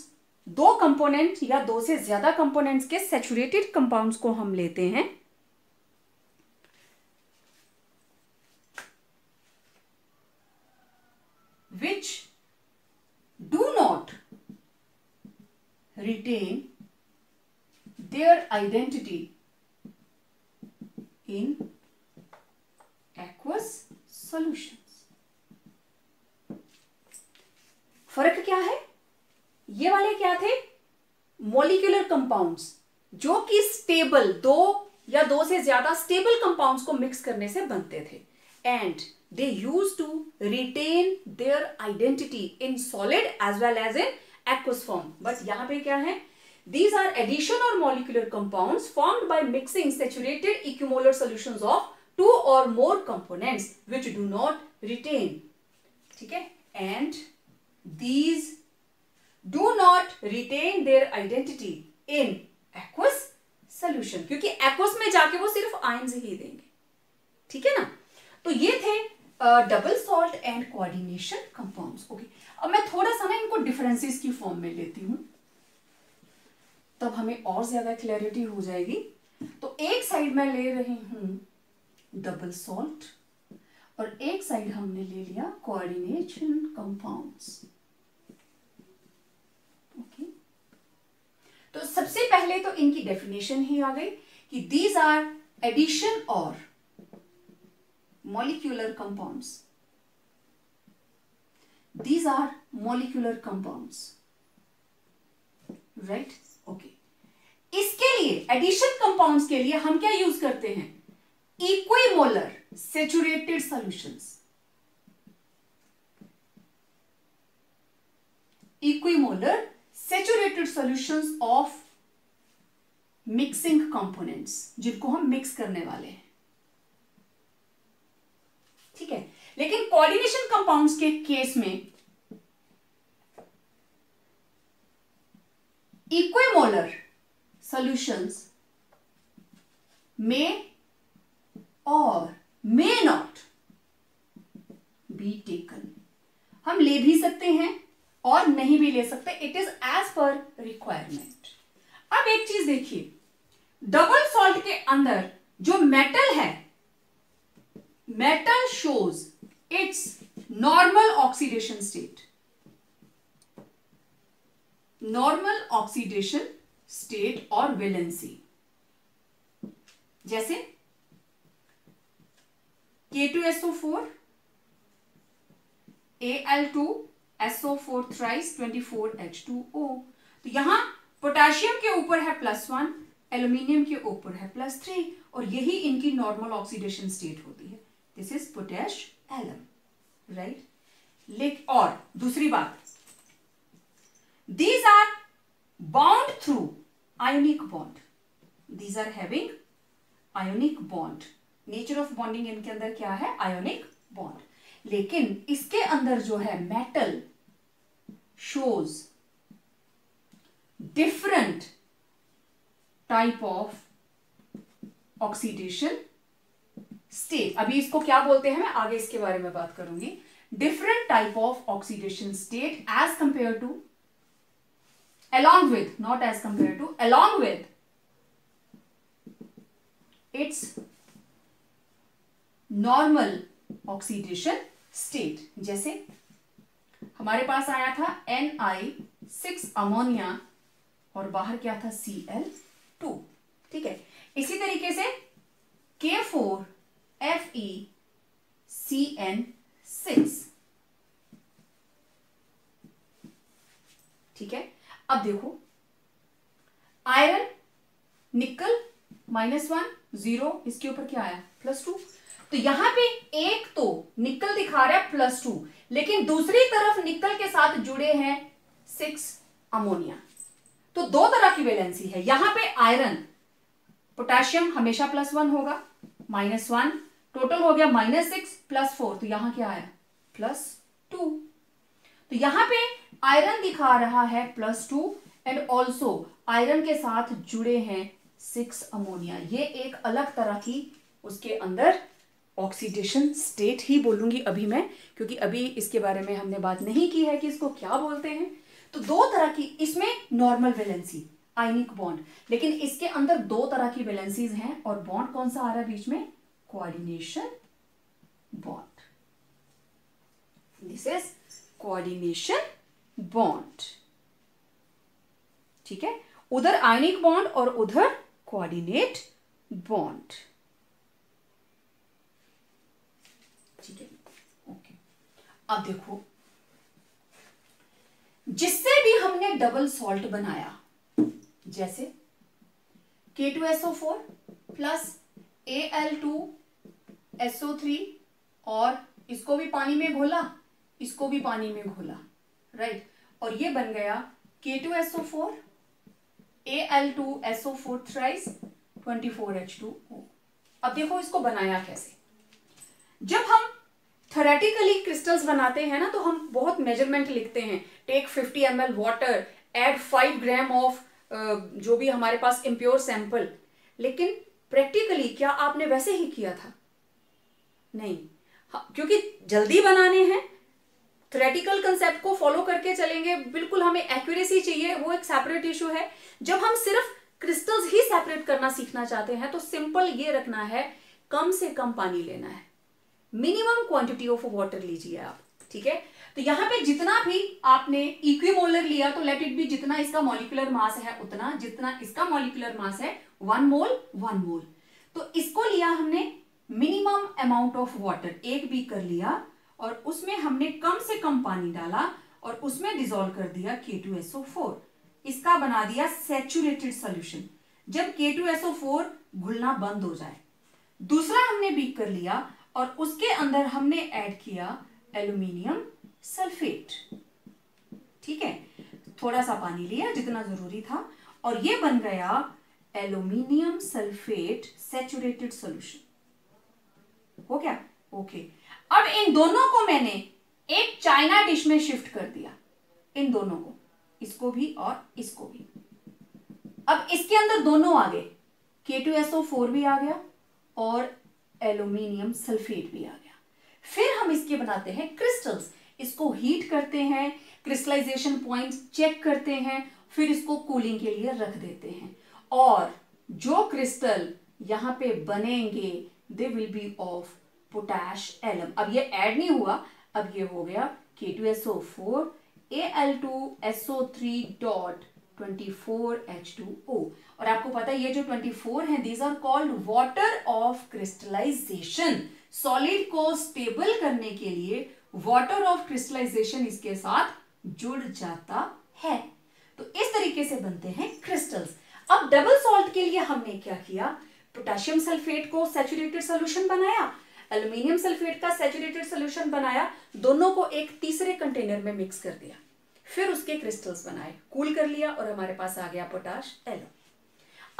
दो कंपोनेंट या दो से ज्यादा कंपोनेंट्स के सैचुरेटेड कंपाउंड्स को हम लेते हैं, which do not retain their identity in aqueous solutions। फर्क क्या है, ये वाले क्या थे, मॉलिक्यूलर कंपाउंड्स जो कि स्टेबल, दो या दो से ज्यादा स्टेबल कंपाउंड्स को मिक्स करने से बनते थे, and they used to retain their identity in solid as well as in aqueous form. But यहां पे क्या है, these are addition or molecular compounds formed by mixing saturated equimolar solutions of two or more components which do not retain, ठीक है, and these do not retain their identity in aqueous solution, क्योंकि aqueous में जाके वो सिर्फ ions ही देंगे, ठीक है ना। तो ये थे double salt and coordination compounds. Okay, अब मैं थोड़ा सा ना इनको डिफरेंसेस की फॉर्म में लेती हूं, तब हमें और ज्यादा क्लैरिटी हो जाएगी। तो एक साइड मैं ले रही हूं डबल सॉल्ट और एक साइड हमने ले लिया कोऑर्डिनेशन कंपाउंड्स। ओके, तो सबसे पहले तो इनकी डेफिनेशन ही आ गई कि दीज आर एडिशन और molecular compounds, these are molecular compounds, right. Okay, इसके लिए एडिशन कंपाउंड्स के लिए हम क्या यूज करते हैं, equimolar saturated solutions, equimolar saturated solutions of mixing components, जिनको हम मिक्स करने वाले हैं, ठीक है। लेकिन कोऑर्डिनेशन कंपाउंड्स के केस में equimolar solutions may or may not be taken, हम ले भी सकते हैं और नहीं भी ले सकते, it is as per requirement. अब एक चीज देखिए, डबल सॉल्ट के अंदर जो मेटल है, metal shows it's normal oxidation state, normal oxidation state और वैलेंसी, जैसे K2SO4, Al2 SO4 thrice 24H2O। तो यहां पोटेशियम के ऊपर है +1, एल्यूमिनियम के ऊपर है +3, और यही इनकी नॉर्मल ऑक्सीडेशन स्टेट होती है। This is potash alum, right. और दूसरी बात, these are bound through ionic bond, these are having ionic bond, nature of bonding इनके अंदर क्या है, आयोनिक बॉन्ड। लेकिन इसके अंदर जो है metal shows different type of oxidation state. अभी इसको क्या बोलते हैं मैं आगे इसके बारे में बात करूंगी। Different type of oxidation state as compare to, along with, not as compared to, along with its normal oxidation state। जैसे हमारे पास आया था Ni6 अमोनिया और बाहर क्या था, Cl2, ठीक है। इसी तरीके से K4FeCN6, ठीक है। अब देखो, आयरन निकल -1 0, इसके ऊपर क्या आया, +2। तो यहां पे एक तो निकल दिखा रहा है +2, लेकिन दूसरी तरफ निकल के साथ जुड़े हैं 6 अमोनिया। तो दो तरह की वैलेंसी है। यहां पे आयरन, पोटेशियम हमेशा +1 होगा, -1, टोटल हो गया -6 +4, तो यहां क्या आया, +2। तो यहां पे आयरन दिखा रहा है +2 एंड ऑल्सो आयरन के साथ जुड़े हैं 6 अमोनिया। ये एक अलग तरह की उसके अंदर ऑक्सीडेशन स्टेट ही बोलूंगी अभी मैं, क्योंकि अभी इसके बारे में हमने बात नहीं की है कि इसको क्या बोलते हैं। तो दो तरह की, इसमें नॉर्मल वैलेंसी आयनिक बॉन्ड, लेकिन इसके अंदर दो तरह की वैलेंसीज हैं, और बॉन्ड कौन सा आ रहा है बीच में, coordination bond. This is coordination bond, ठीक है। उधर आयनिक बॉन्ड और उधर कोऑर्डिनेट बॉन्ड, ठीक है, ओके। अब देखो, जिससे भी हमने डबल सॉल्ट बनाया, जैसे K2SO4 प्लस Al2SO3, और इसको भी पानी में घोला, इसको भी पानी में घोला, राइट, और ये बन गया K2SO4 Al2SO4 थ्राइस 24H2O। अब देखो इसको बनाया कैसे। जब हम थ्योरेटिकली क्रिस्टल्स बनाते हैं ना, तो हम बहुत मेजरमेंट लिखते हैं, take 50 ml water, add 5 gram of जो भी हमारे पास इम्प्योर सैंपल। लेकिन प्रैक्टिकली क्या आपने वैसे ही किया था? नहीं, क्योंकि जल्दी बनाने हैं, थ्योरेटिकल कंसेप्ट को फॉलो करके चलेंगे, बिल्कुल हमें एक्यूरेसी चाहिए, वो एक सेपरेट इशू है। जब हम सिर्फ क्रिस्टल्स ही सेपरेट करना सीखना चाहते हैं, तो सिंपल ये रखना है, कम से कम पानी लेना है, मिनिमम क्वांटिटी ऑफ वाटर लीजिए आप, ठीक है। तो यहां पे जितना भी आपने इक्विमोलर लिया, तो लेट इट बी, जितना इसका मॉलिक्यूलर मास है उतना, जितना इसका मॉलिक्यूलर मास है 1 मोल 1 मोल। तो इसको लिया हमने मिनिमम अमाउंट ऑफ वाटर, 1 भी कर लिया, और उसमें हमने कम से कम पानी डाला और उसमें डिसॉल्व कर दिया K2SO4, इसका बना दिया सैचुरेटेड सॉल्यूशन। जब K2SO4 घुलना बंद हो जाए, दूसरा हमने बीक कर लिया और उसके अंदर हमने ऐड किया एल्यूमिनियम सल्फेट, ठीक है, थोड़ा सा पानी लिया जितना जरूरी था, और ये बन गया एल्यूमिनियम सल्फेट सैचुरेटेड सॉल्यूशन। हो गया, ओके। अब इन दोनों को मैंने एक चाइना डिश में शिफ्ट कर दिया, इन दोनों को, इसको भी और इसको भी। अब इसके अंदर दोनों आ गए, K2SO4 भी आ गया और एल्यूमिनियम सल्फेट भी आ गया। फिर हम इसके बनाते हैं क्रिस्टल्स, इसको हीट करते हैं, क्रिस्टलाइजेशन पॉइंट्स चेक करते हैं, फिर इसको कूलिंग के लिए रख देते हैं, और जो क्रिस्टल यहां पे बनेंगे they will be of potash alum. अब ये ऐड नहीं हुआ, अब ये हो गया K2SO4 Al2SO3.24H2O। और आपको पता है ये जो 24 है, these are called water of crystallisation. Solid को स्टेबल करने के लिए वाटर ऑफ क्रिस्टलाइजेशन इसके साथ जुड़ जाता है। तो इस तरीके से बनते हैं क्रिस्टल्स। अब डबल सॉल्ट के लिए हमने क्या किया, पोटेशियम सल्फेट को सैचुरेटेड सोल्यूशन बनाया, एल्यूमिनियम सल्फेट का सैचुरेटेड सोल्यूशन बनाया, दोनों को एक तीसरे कंटेनर में मिक्स कर दिया, फिर उसके क्रिस्टल्स बनाए, कूल कर लिया और हमारे पास आ गया पोटाश एलो।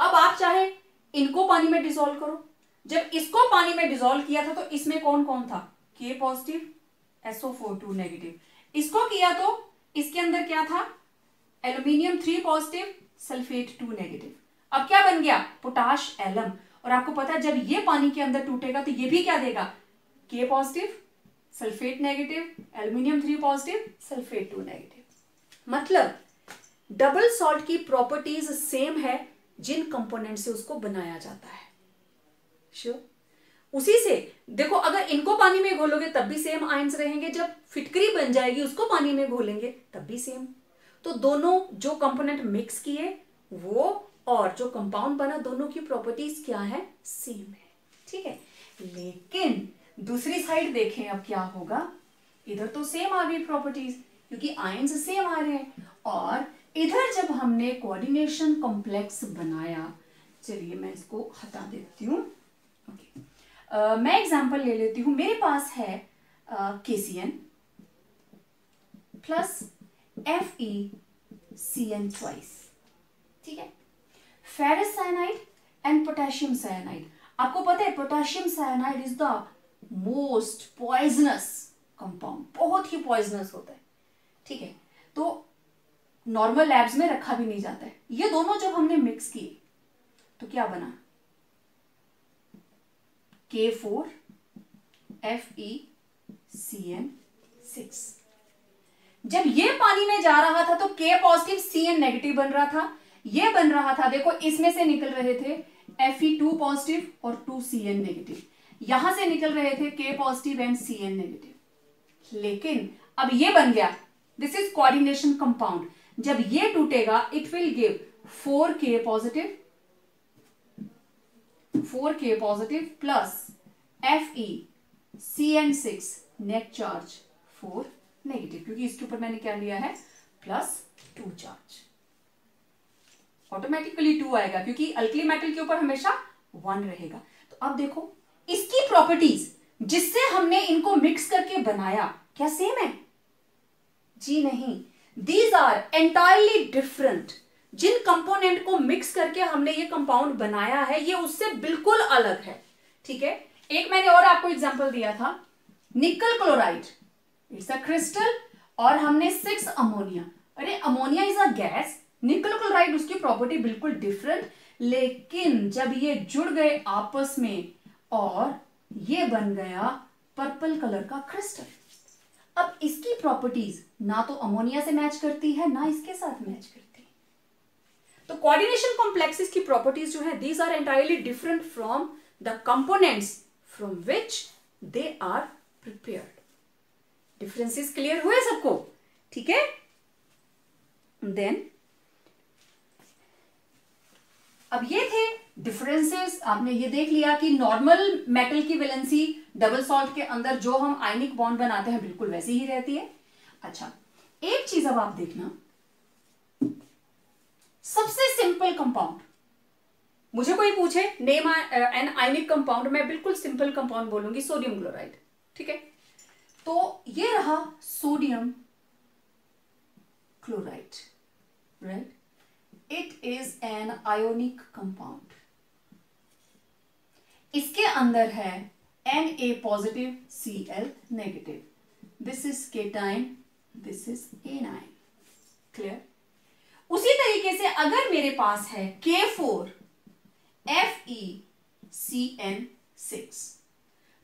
अब आप चाहे इनको पानी में डिसॉल्व करो। जब इसको पानी में डिसॉल्व किया था तो इसमें कौन कौन था, के पॉजिटिव SO4 2 नेगेटिव। इसको किया तो इसके अंदर क्या था, एल्यूमिनियम 3 पॉजिटिव सल्फेट 2 नेगेटिव। अब क्या बन गया, पोटाश एलम। और आपको पता है जब ये पानी के अंदर टूटेगा तो ये भी क्या देगा, के positive sulphate negative, aluminium 3 positive sulphate 2 negative. मतलब डबल सॉल्ट की प्रॉपर्टीज सेम है जिन कंपोनेंट से उसको बनाया जाता है। श्योर उसी से देखो, अगर इनको पानी में घोलोगे तब भी सेम आयंस रहेंगे, जब फिटकरी बन जाएगी उसको पानी में घोलेंगे तब भी सेम। तो दोनों जो कंपोनेंट मिक्स किए वो और जो कंपाउंड बना, दोनों की प्रॉपर्टीज क्या है, सेम है। ठीक है, लेकिन दूसरी साइड देखें अब क्या होगा, इधर तो सेम आ गई प्रॉपर्टीज क्योंकि आयंस सेम आ रहे हैं, और इधर जब हमने कोऑर्डिनेशन कॉम्प्लेक्स बनाया, चलिए मैं इसको हटा देती हूँ। ओके, मैं एग्जांपल ले लेती हूं। मेरे पास है KCN प्लस FeCN ट्वाइस, ठीक है, ferrous cyanide and potassium cyanide. आपको पता है potassium cyanide is the most poisonous compound, बहुत ही पॉइजनस होता है। ठीक है, तो नॉर्मल लैब्स में रखा भी नहीं जाता है। ये दोनों जब हमने मिक्स किए तो क्या बना, K4 FeCN6। जब ये पानी में जा रहा था तो K पॉजिटिव CN नेगेटिव बन रहा था, ये बन रहा था, देखो इसमें से निकल रहे थे Fe2 पॉजिटिव और 2CN नेगेटिव, यहां से निकल रहे थे K positive and CN negative. लेकिन अब ये बन गया, दिस इज कोऑर्डिनेशन कंपाउंड। जब ये टूटेगा it will give 4K positive plus FeCN6 net charge 4 negative, क्योंकि इसके ऊपर मैंने क्या लिया है, +2 चार्ज। ऑटोमेटिकली 2 आएगा क्योंकि अल्कली मेटल के ऊपर हमेशा 1 रहेगा। तो अब देखो इसकी प्रॉपर्टीज जिससे हमने इनको मिक्स करके बनाया क्या सेम है? जी नहीं, दीज आर एंटायरली डिफरेंट। जिन कंपोनेंट को मिक्स करके हमने ये कंपाउंड बनाया है ये उससे बिल्कुल अलग है। ठीक है, एक मैंने और आपको एग्जांपल दिया था, निकल क्लोराइड, इट्स अ क्रिस्टल, और हमने 6 अमोनिया। अरे अमोनिया इज अ गैस, निकल क्लोराइड उसकी प्रॉपर्टी बिल्कुल डिफरेंट, लेकिन जब ये जुड़ गए आपस में और ये बन गया पर्पल कलर का क्रिस्टल। अब इसकी प्रॉपर्टीज ना तो अमोनिया से मैच करती है ना इसके साथ मैच करती है। तो कोऑर्डिनेशन कॉम्प्लेक्सेस की प्रॉपर्टीज जो है these are entirely different from the components from which they are prepared. Differences clear हुए सबको? ठीक है, देन अब ये थे डिफरेंसेस। आपने ये देख लिया कि नॉर्मल मेटल की वैलेंसी डबल सॉल्ट के अंदर जो हम आयनिक बॉन्ड बनाते हैं बिल्कुल वैसी ही रहती है। अच्छा, एक चीज अब आप देखना, सबसे सिंपल कंपाउंड, मुझे कोई पूछे नेम एन आयनिक कंपाउंड, मैं बिल्कुल सिंपल कंपाउंड बोलूंगी, सोडियम क्लोराइड। ठीक है, तो ये रहा sodium chloride, right? It is an ionic compound. इसके अंदर है Na positive Cl negative, this is cation, this is A9. Clear? उसी तरीके से अगर मेरे पास है K4 FeCN6,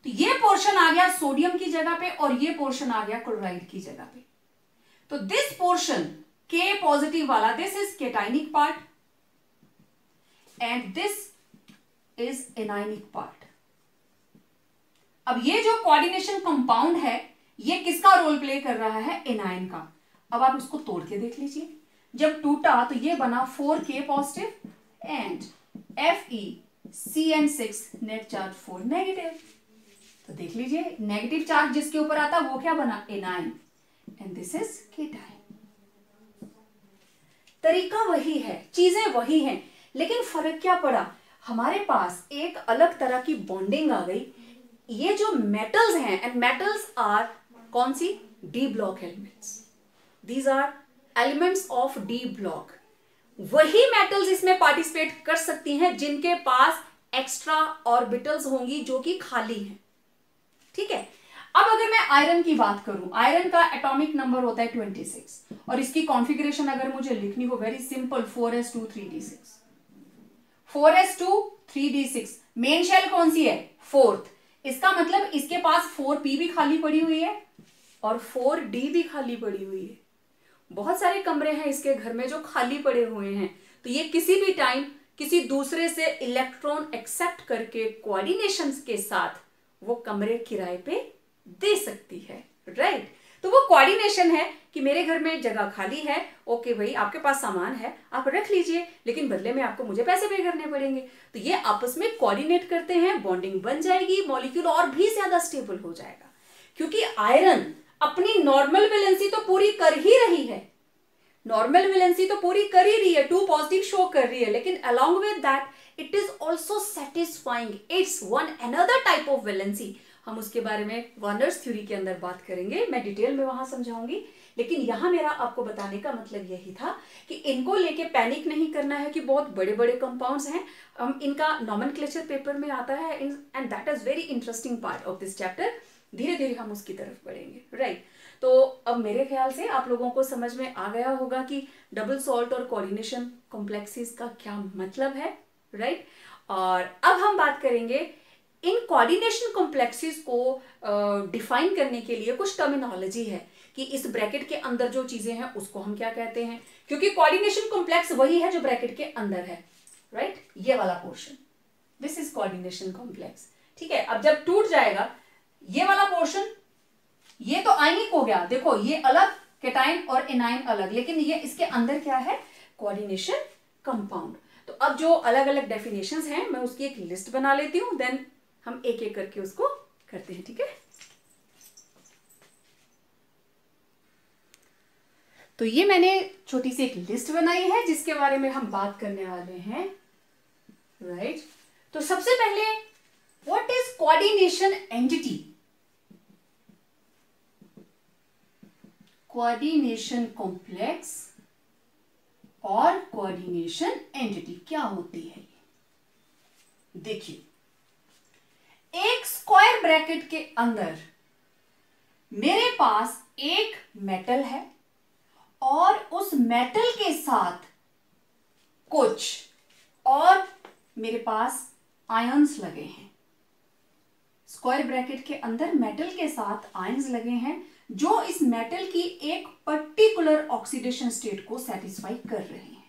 तो ये पोर्शन आ गया सोडियम की जगह पे और ये पोर्शन आ गया क्लोराइड की जगह पे। तो दिस पोर्शन K पॉजिटिव वाला, this is केटाइनिक part and this is anionic part. अब ये जो कोऑर्डिनेशन कंपाउंड है ये किसका रोल प्ले कर रहा है? एनाइन का। अब आप उसको तोड़ के देख लीजिए, जब टूटा तो ये बना 4K positive and FeCN6 net charge 4 negative. तो देख लीजिए नेगेटिव चार्ज जिसके ऊपर आता वो क्या बना, A9, and this is cation. तरीका वही है, चीजें वही हैं, लेकिन फर्क क्या पड़ा, हमारे पास एक अलग तरह की बॉन्डिंग आ गई। ये जो मेटल्स हैं, एंड मेटल्स आर कौन सी, D block elements, these are elements of D block. वही मेटल्स इसमें पार्टिसिपेट कर सकती हैं जिनके पास एक्स्ट्रा ऑर्बिटल्स होंगी जो कि खाली हैं, ठीक है। अब अगर मैं आयरन की बात करूं, आयरन का एटॉमिक नंबर होता है 26 और इसकी कॉन्फ़िगरेशन अगर मुझे लिखनी हो, very simple, 4s2 3d6, 4s2 3d6। Main shell कौन सी है, फोर्थ, इसका मतलब इसके पास 4p भी खाली पड़ी हुई है और 4d भी खाली पड़ी हुई है। बहुत सारे कमरे हैं इसके घर में जो खाली पड़े हुए हैं, तो ये किसी भी टाइम किसी दूसरे से इलेक्ट्रॉन एक्सेप्ट करके कोऑर्डिनेशन के साथ वो कमरे किराए पे दे सकती है, राइट। तो वो कोऑर्डिनेशन है कि मेरे घर में जगह खाली है, ओके भाई आपके पास सामान है आप रख लीजिए, लेकिन बदले में आपको मुझे पैसे पे करने पड़ेंगे। तो ये आपस में कोऑर्डिनेट करते हैं, बॉन्डिंग बन जाएगी, मॉलिक्यूल और भी ज्यादा स्टेबल हो जाएगा। क्योंकि आयरन अपनी नॉर्मल वैलेंसी तो पूरी कर ही रही है, नॉर्मल वैलेंसी तो पूरी कर ही रही है, 2 पॉजिटिव शो कर रही है, लेकिन along with that it is also satisfying it's one another type of valency. हम उसके बारे में वार्नर्स थ्योरी के अंदर बात करेंगे, मैं डिटेल में वहां समझाऊंगी, लेकिन यहां मेरा आपको बताने का मतलब यही था कि इनको लेके पैनिक नहीं करना है कि बहुत बड़े बड़े कंपाउंड्स हैं। इनका नॉमेनक्लेचर पेपर में आता है and that is very interesting part of this chapter. धीरे धीरे हम उसकी तरफ बढ़ेंगे, राइट। तो अब मेरे ख्याल से आप लोगों को समझ में आ गया होगा कि डबल सॉल्ट और कोऑर्डिनेशन कॉम्प्लेक्सेस का क्या मतलब है, राइट। और अब हम बात करेंगे इन कोऑर्डिनेशन कॉम्प्लेक्सेस को डिफाइन करने के लिए कुछ टर्मिनोलॉजी है कि इस ब्रैकेट के अंदर जो चीजें हैं उसको हम क्या कहते हैं, क्योंकि कोऑर्डिनेशन कॉम्प्लेक्स वही है जो ब्रैकेट के अंदर है, राइट। ये वाला portion, this is coordination complex, ठीक है। अब जब टूट जाएगा ये वाला पोर्शन, ये तो आयनिक हो गया, देखो ये अलग, केटाइन और एनाइन अलग, लेकिन ये इसके अंदर क्या है, कोऑर्डिनेशन कंपाउंड। तो अब जो अलग अलग डेफिनेशंस हैं मैं उसकी एक लिस्ट बना लेती हूं, देन हम एक एक करके उसको करते हैं, ठीक है। तो ये मैंने छोटी सी एक लिस्ट बनाई है जिसके बारे में हम बात करने वाले हैं, राइट। तो सबसे पहले what is coordination entity, coordination complex और कोऑर्डिनेशन एंटिटी क्या होती है। देखिए एक स्क्वायर ब्रैकेट के अंदर मेरे पास एक मेटल है और उस मेटल के साथ कुछ और मेरे पास आयंस लगे हैं। स्क्वायर ब्रैकेट के अंदर मेटल के साथ आयंस लगे हैं जो इस मेटल की एक पर्टिकुलर ऑक्सीडेशन स्टेट को सेटिस्फाई कर रहे हैं,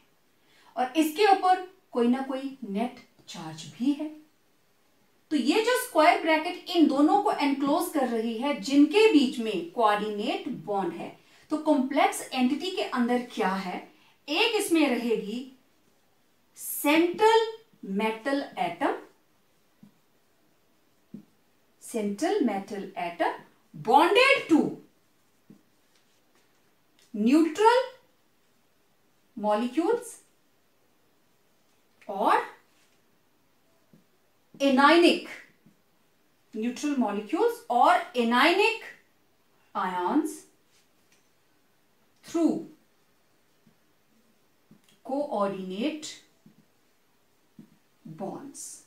और इसके ऊपर कोई ना कोई नेट चार्ज भी है। तो ये जो स्क्वायर ब्रैकेट इन दोनों को एनक्लोज कर रही है, जिनके बीच में कोऑर्डिनेट बॉन्ड है, तो कॉम्प्लेक्स एंटिटी के अंदर क्या है, एक इसमें रहेगी central metal atom, central metal atom bonded to neutral molecules और एनाइनिक, न्यूट्रल मॉलिक्यूल्स और anionic ions through coordinate bonds.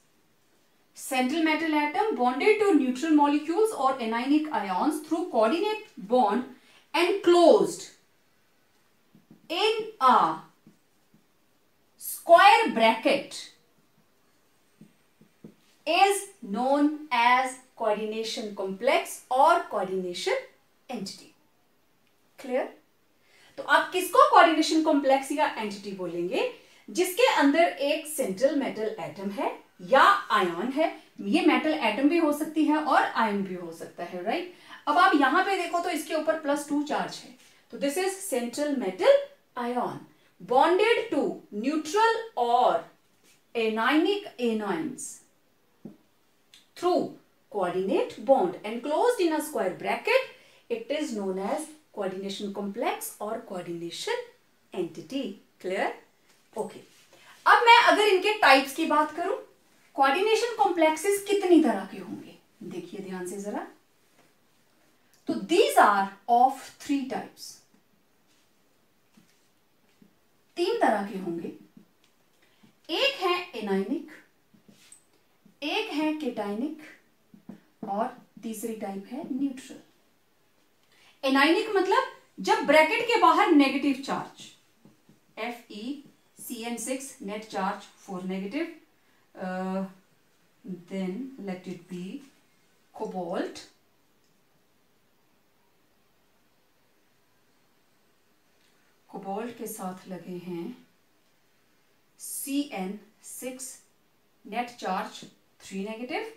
Central metal atom bonded to neutral molecules or anionic ions through coordinate bond enclosed in a square bracket is known as coordination complex or coordination entity. Clear? तो आप किसको coordination complex या entity बोलेंगे? जिसके अंदर एक central metal atom है या आयन है। ये मेटल एटम भी हो सकती है और आयन भी हो सकता है, राइट। अब आप यहां पे देखो तो इसके ऊपर +2 चार्ज है, तो this is central metal ion bonded to neutral और anionic anions through coordinate bond enclosed in a square bracket. It is known as coordination complex or coordination entity. Clear? Okay. अब मैं अगर इनके टाइप्स की बात करूं, कोऑर्डिनेशन कॉम्प्लेक्सेस कितनी तरह के होंगे देखिए ध्यान से जरा. तो दीज आर ऑफ 3 टाइप्स. 3 तरह के होंगे. एक है एनायनिक, एक है केटायनिक और तीसरी टाइप है न्यूट्रल. एनायनिक मतलब जब ब्रैकेट के बाहर negative charge FeCN6 net charge 4 negative, then let it be cobalt, cobalt के साथ लगे हैं CN6 नेट चार्ज 3 नेगेटिव.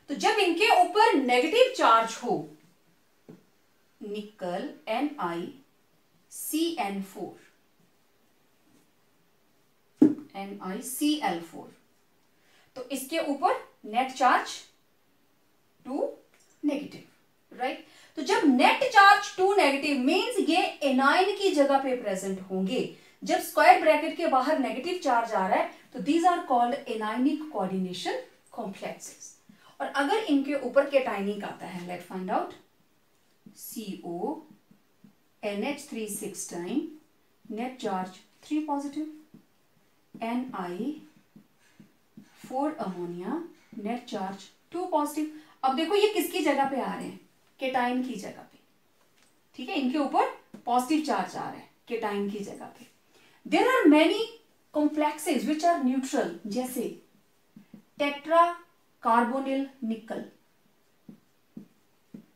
तो जब इनके ऊपर नेगेटिव चार्ज हो, निकल NiCN4 NiCl4, तो इसके ऊपर नेट चार्ज 2 नेगेटिव. राइट? तो जब नेट चार्ज 2 नेगेटिव मींस ये एनायन की जगह पे प्रेजेंट होंगे. जब स्क्वायर ब्रैकेट के बाहर नेगेटिव चार्ज आ रहा है तो these are called anionic coordination complexes. और अगर इनके ऊपर केटायनिक आता है, let find out. CO NH3 6 time net charge 3 positive, Ni 4 ammonia net charge 2 positive. अब देखो ये किसकी जगह पे आ रहे हैं? केटाइन की जगह पे. ठीक है, इनके ऊपर पॉजिटिव चार्ज आ रहा है केटाइन की जगह पे. There are many complexes which are neutral, जैसे टेट्रा कार्बोनिल निकल.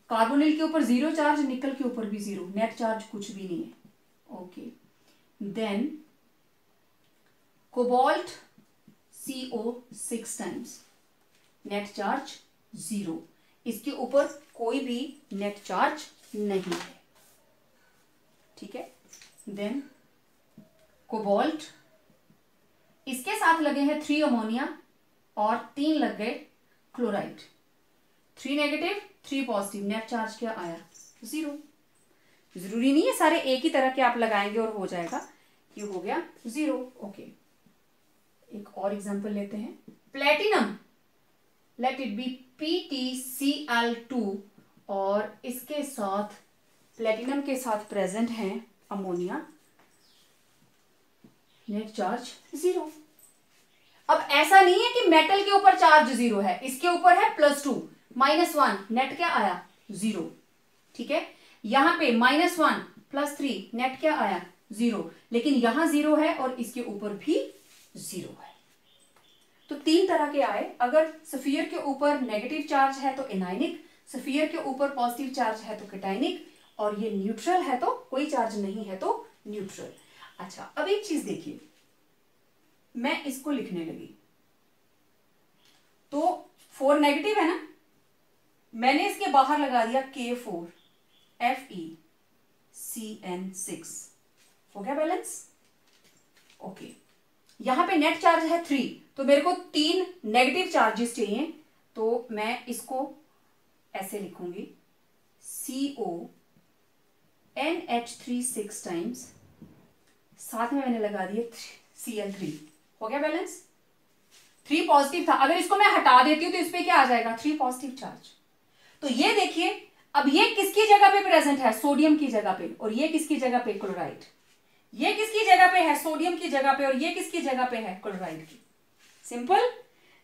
कार्बोनिल के ऊपर 0 चार्ज, निकल के ऊपर भी 0, नेट चार्ज कुछ भी नहीं है. Okay. Then cobalt CO6 times net charge 0, इसके ऊपर कोई भी नेट चार्ज नहीं है. ठीक है. देन कोबाल्ट, इसके साथ लगे हैं 3 अमोनिया और 3 लग गए chloride. 3 negative 3 positive, net charge क्या आया? 0. जरूरी नहीं है सारे एक ही तरह के आप लगाएंगे और हो जाएगा. ये हो गया 0. ओके. एक और एग्जांपल लेते हैं. Platinum, late it B PtCl2 और इसके साथ प्लेटिनम के साथ प्रेजेंट है अमोनिया, नेट चार्ज 0. अब ऐसा नहीं है कि मेटल के ऊपर चार्ज 0 है, इसके ऊपर है +2 -1, नेट क्या आया? 0. ठीक है. यहां पे -1 +3 नेट क्या आया? 0. लेकिन यहां 0 है और इसके ऊपर भी 0 है. तो 3 तरह के आए. अगर सफियर के ऊपर नेगेटिव चार्ज है तो एनायनिक, सफियर के ऊपर पॉजिटिव चार्ज है तो केटायनिक, और ये न्यूट्रल है तो कोई चार्ज नहीं है तो न्यूट्रल. अच्छा, अब एक चीज देखिए, मैं इसको लिखने लगी तो 4 नेगेटिव है ना, मैंने इसके बाहर लगा दिया K4 FeCN6, हो गया बैलेंस. ओके. यहां पे नेट चार्ज है 3, तो मेरे को 3 नेगेटिव चार्जेस चाहिए, तो मैं इसको ऐसे लिखूंगी CO NH3 6 टाइम्स, साथ में मैंने लगा दिए Cl3, हो गया बैलेंस. 3 पॉजिटिव था, अगर इसको मैं हटा देती हूं तो इस पे क्या आ जाएगा? 3 पॉजिटिव चार्ज. तो ये देखिए, अब ये किसकी जगह पे प्रेजेंट है? सोडियम की जगह पे. और ये किसकी जगह पे? क्लोराइड. ये किसकी जगह पे है? सोडियम की जगह पे. और ये किसकी जगह पे है? क्लोराइड की. सिंपल.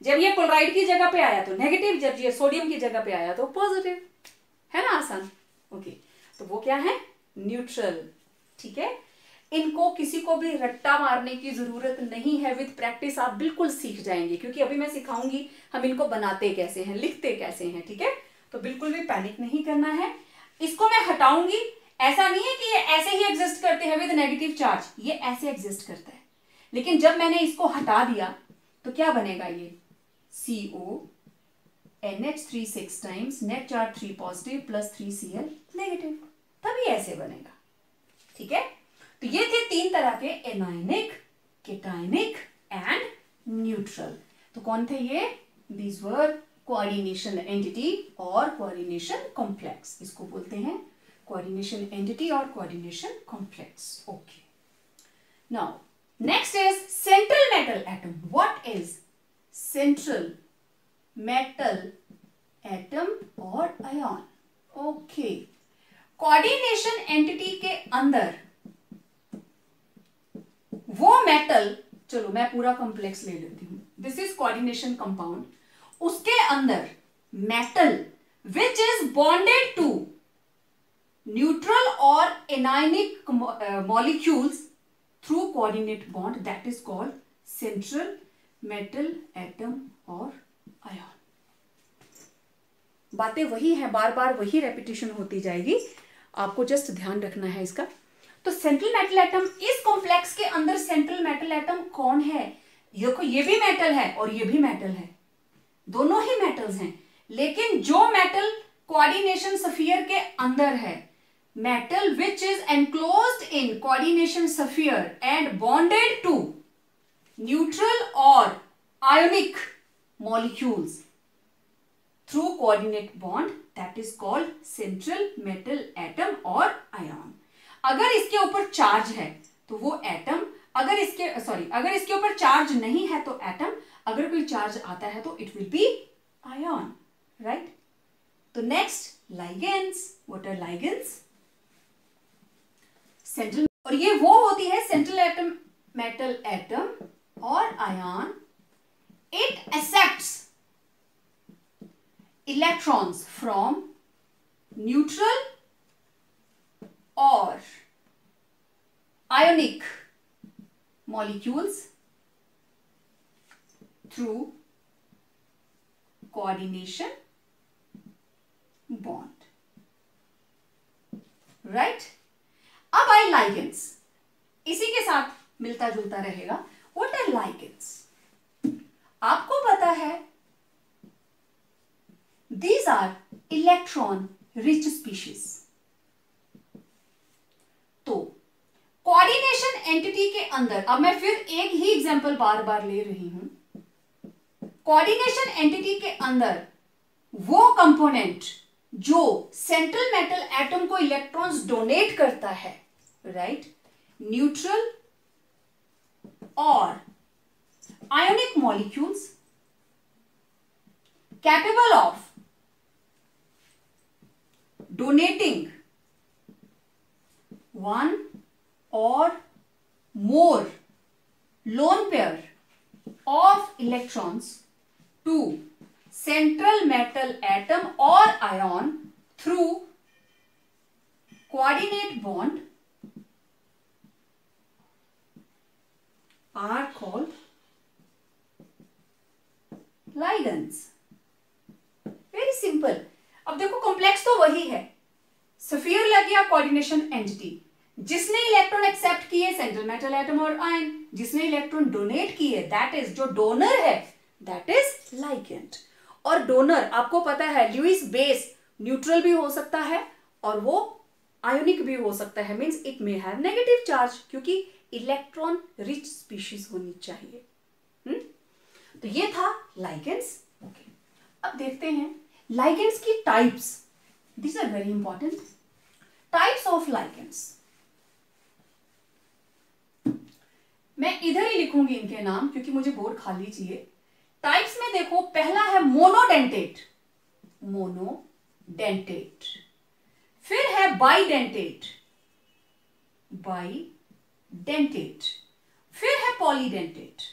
जब ये क्लोराइड की जगह पे आया तो नेगेटिव, जब ये सोडियम की जगह पे आया तो पॉजिटिव. है ना आसान? ओके. तो वो क्या है? न्यूट्रल. ठीक है. इनको किसी को भी रट्टा मारने की जरूरत नहीं है. विद प्रैक्टिस आप बिल्कुल सीख जाएंगे, क्योंकि अभी मैं सिखाऊंगी हम इनको बनाते कैसे हैं, लिखते कैसे हैं. ठीक है. तो बिल्कुल भी पैनिक नहीं करना है. इसको मैं हटाऊंगी. ऐसा नहीं है कि ये ऐसे ही एग्जिस्ट करते हैं विद नेगेटिव चार्ज, ये ऐसे एग्जिस्ट करता है. लेकिन जब मैंने इसको हटा दिया तो क्या बनेगा? ये CO NH3 6 times net charge 3 positive +3 Cl negative, तभी ऐसे बनेगा. ठीक है. तो ये थे 3 तरह के एनायनिक, केटायनिक एंड न्यूट्रल. तो कौन थे ये? दीज वर कोऑर्डिनेशन एंटिटी और कोऑर्डिनेशन कॉम्प्लेक्स, इसको बोलते हैं कोऑर्डिनेशन एंटिटी और coordination complex. Okay, now next is central metal atom. What is central metal atom और आयन? ओके, कोऑर्डिनेशन एंटिटी के अंदर वो मेटल, चलो मैं पूरा कॉम्प्लेक्स ले लेती हूं. This is coordination compound. उसके अंदर metal which is bonded to neutral और anionic molecules through coordinate bond, that is called central metal atom और आयन. बातें वही है, बार बार वही रेपिटेशन होती जाएगी, आपको जस्ट ध्यान रखना है इसका. तो सेंट्रल मेटल एटम, इस कॉम्प्लेक्स के अंदर सेंट्रल मेटल एटम कौन है? देखो ये भी मेटल है और ये भी मेटल है, दोनों ही मेटल्स हैं, लेकिन जो मेटल कोऑर्डिनेशन स्फीयर के अंदर है, metal which is enclosed in coordination sphere and bonded to neutral और ionic molecules through coordinate bond, that is called central metal atom और आयन. अगर इसके ऊपर चार्ज है तो वो एटम, अगर इसके ऊपर चार्ज नहीं है तो एटम, अगर कोई चार्ज आता है तो it will be ion, right. तो next ligands. What are ligands? Central, और ये वो होती है सेंट्रल एटम मेटल एटम और ion. It accepts electrons from neutral और ionic molecules through coordination bond, right. अब आए ligands, इसी के साथ मिलता जुलता रहेगा. What are ligands? आपको पता है these are electron rich species. तो कोऑर्डिनेशन एंटिटी के अंदर, अब मैं फिर एक ही एग्जांपल बार बार ले रही हूं. कोऑर्डिनेशन एंटिटी के अंदर वो कंपोनेंट जो सेंट्रल मेटल एटम को इलेक्ट्रॉन्स डोनेट करता है, राइट, न्यूट्रल और ionic molecules capable of donating one or more lone pair of electrons to central metal atom or ion through coordinate bond are called ligands. Very simple. अब देखो complex तो वही है, sphere लग गया कोऑर्डिनेशन एंटिटी, जिसने electron accept किए central metal atom और आयन, जिसने इलेक्ट्रॉन डोनेट किए दैट इज, जो डोनर है दैट इज लाइगेंड. और डोनर आपको पता है लुईस बेस न्यूट्रल भी हो सकता है और वो आयोनिक भी हो सकता है, means it may have negative charge, क्योंकि इलेक्ट्रॉन रिच स्पीशीज होनी चाहिए. तो ये था लाइगेंड्स. ओके, अब देखते हैं लाइगेंड्स की types. These are very important. Types of ligands. मैं इधर ही लिखूंगी इनके नाम क्योंकि मुझे बोर्ड खाली चाहिए. टाइप्स में देखो, पहला है मोनोडेंटेट, मोनोडेंटेट. फिर है बाइडेंटेट, बाइडेंटेट. फिर है पॉलीडेंटेट.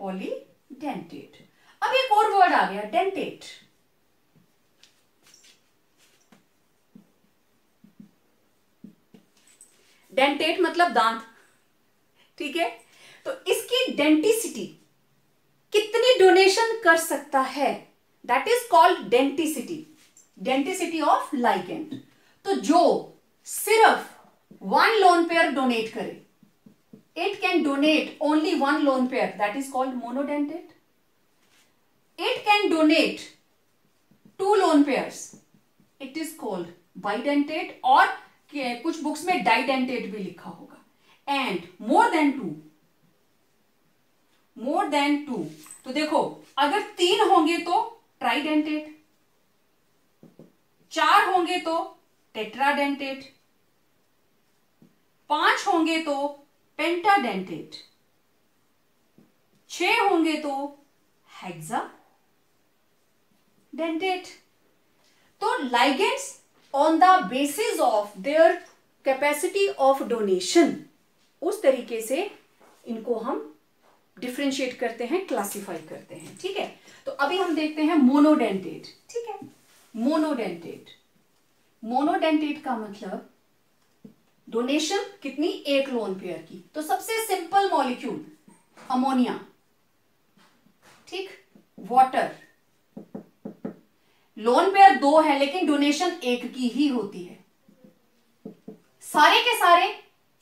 पॉलीडेंटेट. अब एक और वर्ड आ गया, डेंटेट. डेंटेट मतलब दांत, ठीक है. तो इसकी डेंटिसिटी, कितनी डोनेशन कर सकता है, that is called denticity, denticity of ligand. तो जो सिर्फ वन लोन पेयर डोनेट करे, it can donate only one lone pair, that is called monodentate. It can donate two lone pairs, it is called bidentate, और कुछ books में डाइडेंटेट भी लिखा होगा. एंड मोर देन टू, तो देखो अगर 3 होंगे तो ट्राइडेंटेट, 4 होंगे तो टेट्राडेंटेट, 5 होंगे तो पेंटाडेंटेट, 6 होंगे तो हेक्साडेंटेट। तो ligands on the basis of their capacity of donation, उस तरीके से इनको हम डिफरेंशिएट करते हैं, क्लासिफाई करते हैं। ठीक है, तो अभी हम देखते हैं मोनोडेंटेट। ठीक है, मोनोडेंटेट का मतलब डोनेशन कितनी, एक लोन पेयर की। तो सबसे सिंपल मॉलिक्यूल अमोनिया, ठीक, वाटर, लोन पेयर 2 है लेकिन डोनेशन 1 की ही होती है। सारे के सारे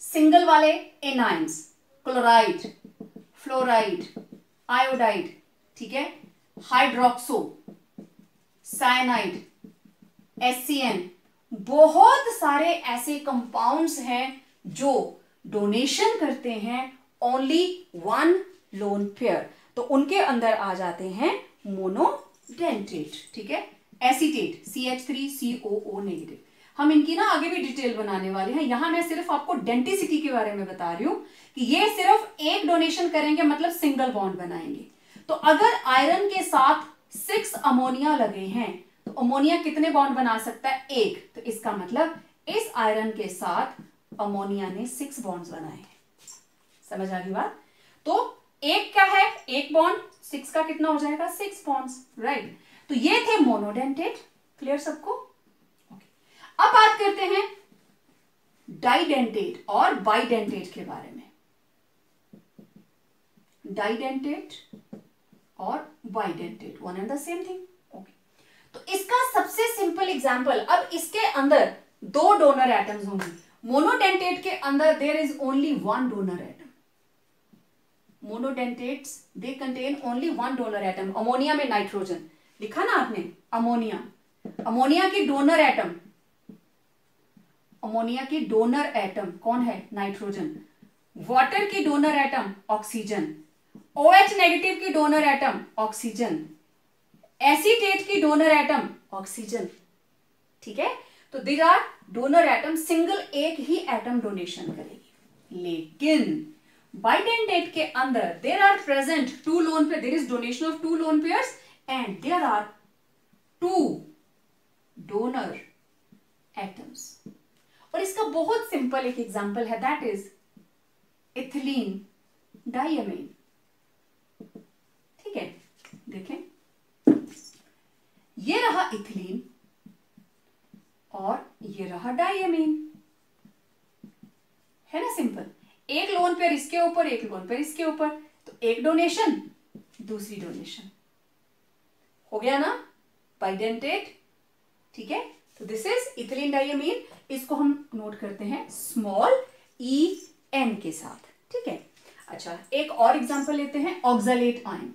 सिंगल वाले एनाइंस, क्लोराइड, फ्लोराइड, आयोडाइड, ठीक है, हाइड्रोक्सो, साइनाइड, HCN, बहुत सारे ऐसे कंपाउंड्स हैं जो डोनेशन करते हैं ओनली 1 लोन पेयर, तो उनके अंदर आ जाते हैं मोनोडेंटेट। ठीक है, एसीटेट CH3COO नेगेटिव, हम इनकी ना आगे भी डिटेल बनाने वाले हैं। यहां मैं सिर्फ आपको डेंटिसिटी के बारे में बता रही हूं कि ये सिर्फ एक डोनेशन करेंगे मतलब सिंगल बॉन्ड बनाएंगे। तो अगर आयरन के साथ 6 अमोनिया लगे हैं तो अमोनिया कितने बॉन्ड बना सकता है, 1। तो इसका मतलब इस आयरन के साथ अमोनिया ने 6 बॉन्ड्स बनाए हैं। समझ आ गई बात? तो एक क्या है, 1 बॉन्ड, 6 का कितना हो जाएगा, 6 बॉन्ड्स, राइट। तो ये थे मोनोडेंटेट। क्लियर सबको? अब बात करते हैं डाइडेंटेट और बाइडेंटेट के बारे में। डाइडेंटेट और bidentate, one and the same thing. Okay, तो इसका सबसे सिंपल एग्जांपल, अब इसके अंदर 2 डोनर एटम्स होंगे। मोनोडेंटेट के अंदर there is only 1 donor atom. Monodentates they contain only 1 donor atom. Ammonia में नाइट्रोजन लिखा ना आपने, अमोनिया, अमोनिया की डोनर एटम, अमोनिया की डोनर एटम कौन है, नाइट्रोजन। वाटर की donor atom oxygen, OH negative की डोनर एटम ऑक्सीजन, एसीटेट की डोनर एटम ऑक्सीजन। ठीक है, तो these are donor atom, single एक ही एटम डोनेशन करेगी। लेकिन बाइडेंटेट के अंदर there are present 2 lone pair, there is donation of 2 lone pairs and there are 2 donor atoms. और इसका बहुत सिंपल एक एग्जांपल है, दैट इज इथिलीन डाइअमीन। ठीक है, देखें, ये रहा इथिलीन और ये रहा डाइअमीन, है ना, सिंपल। एक लोन पेयर इसके ऊपर, एक लोन पेयर इसके ऊपर, तो एक डोनेशन, दूसरी डोनेशन, हो गया ना, बाइडेंटेट। ठीक है, तो दिस इज इथिलीन डाइअमीन। इसको हम नोट करते हैं स्मॉल EN के साथ। ठीक है, अच्छा, एक और एग्जांपल लेते हैं, ऑक्सलेट आयन।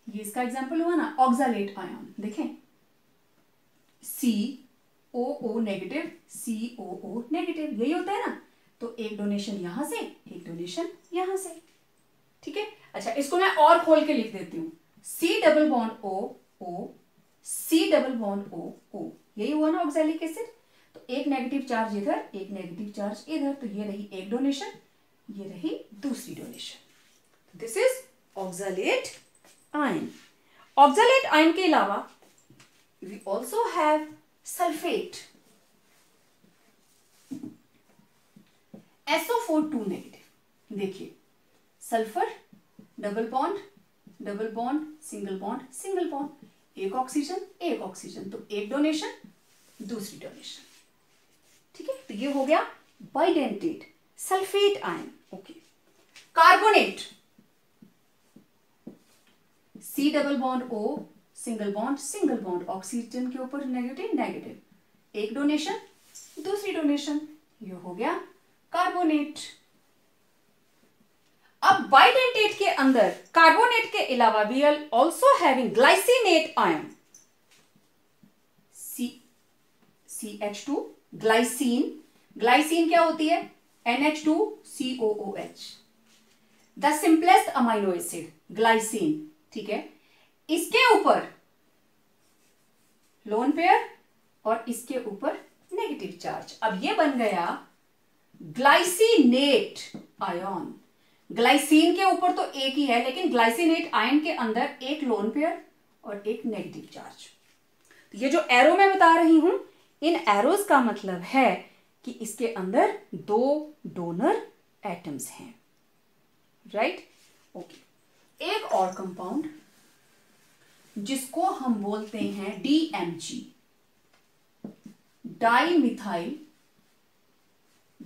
ये इसका एग्जांपल हुआ ना, ऑक्सलेट आयन। देखें, COO नेगेटिव, COO नेगेटिव, यही होता है ना। तो एक डोनेशन यहां से, एक डोनेशन यहां से। ठीक है, अच्छा, इसको मैं और खोल के लिख देती हूं, C double bond O, C double bond O, यही हुआ ना ऑक्सैलिक एसिड। तो एक नेगेटिव चार्ज इधर, एक नेगेटिव चार्ज इधर, तो ये रही एक डोनेशन, ये रही दूसरी donation. This is oxalate ion. Oxalate ion के अलावा we also have sulphate, SO4 negative. देखिए, sulphur, double bond, double bond, single bond, single bond, एक ऑक्सीजन, एक ऑक्सीजन, तो एक डोनेशन, दूसरी डोनेशन। ठीक है, तो ये हो गया bidentate sulphate ion. Okay, carbonate, C double bond O, single bond, oxygen के ऊपर नेगेटिव, नेगेटिव, एक डोनेशन, दूसरी डोनेशन, ये हो गया कार्बोनेट। अब बाइडेंटेट के अंदर कार्बोनेट के अलावा we are also having glycinate ion, CH2, glycine. Glycine क्या होती है, NH2COOH, the simplest amino acid glycine, ठीक है, इसके ऊपर लोन पेयर और इसके ऊपर नेगेटिव चार्ज। अब ये बन गया ग्लाइसिनेट आयन। ग्लाइसिन के ऊपर तो एक ही है, लेकिन ग्लाइसिनेट आयन के अंदर एक लोन पेयर और एक नेगेटिव चार्ज। तो ये जो एरो मैं बता रही हूं, इन एरोज का मतलब है कि इसके अंदर 2 डोनर एटम्स हैं, राइट। ओके, एक और कंपाउंड जिसको हम बोलते हैं DMG, डाइमिथाइल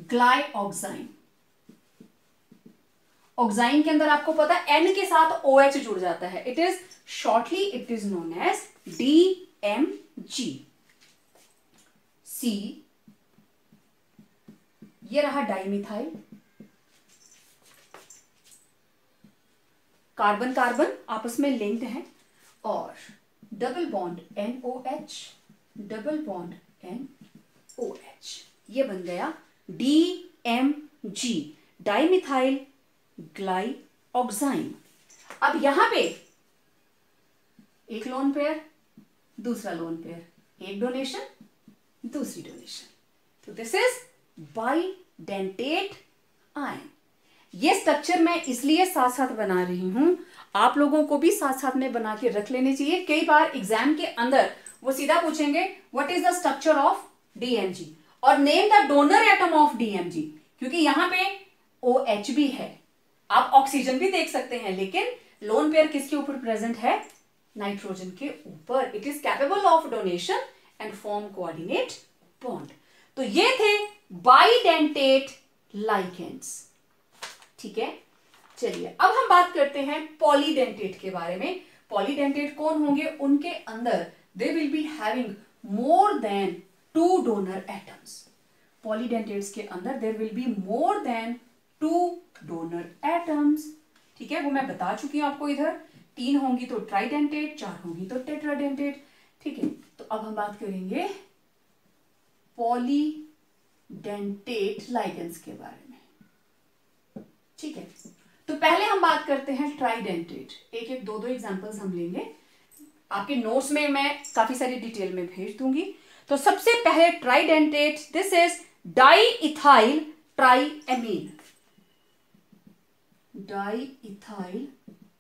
ग्लाइऑक्साइन। ऑक्साइन के अंदर आपको पता है N के साथ OH जुड़ जाता है, it is shortly it is known as DMG। C, ये रहा डाइमिथाइल, कार्बन कार्बन आपस में लिंक्ड है, और double bond NOH, double bond NOH, ये बन गया DMG, डाइमिथाइल ग्लाइऑक्साइन। अब यहां पे एक लोन पेयर, दूसरा लोन पेयर, एक डोनेशन, दूसरी डोनेशन, तो दिस इज बाइडेंटेट आयन। ये स्ट्रक्चर मैं इसलिए साथ साथ बना रही हूं, आप लोगों को भी साथ साथ में बना के रख लेने चाहिए। कई बार एग्जाम के अंदर वो सीधा पूछेंगे what is the structure of DMG और name the donor atom of DMG, क्योंकि यहां पे OH भी है, आप ऑक्सीजन भी देख सकते हैं, लेकिन लोन पेयर किसके ऊपर प्रेजेंट है? नाइट्रोजन के ऊपर। It is capable of donation and form coordinate bond. तो ये थे बाइडेंटेट लाइगेंड्स, ठीक है। चलिए अब हम बात करते हैं पॉलीडेंटेट के बारे में। पॉलीडेंटेट कौन होंगे? उनके अंदर they will be having more than 2 donor atoms. Polydentates के अंदर there will be more than 2 donor atoms, ठीक है, वो मैं बता चुकी हूं आपको। इधर 3 होंगी तो ट्राइडेंटेट, 4 होंगी तो टेट्राडेंटेट, ठीक है। तो अब हम बात करेंगे पॉलीडेंटेट लाइगेंड्स के बारे में, ठीक है। तो पहले हम बात करते हैं ट्राइडेंटेट। एक एक 2 एग्जांपल्स हम लेंगे, आपके नोट्स में मैं काफी सारी डिटेल में भेज दूंगी। तो सबसे पहले tridentate, this is diethyl triamine, diethyl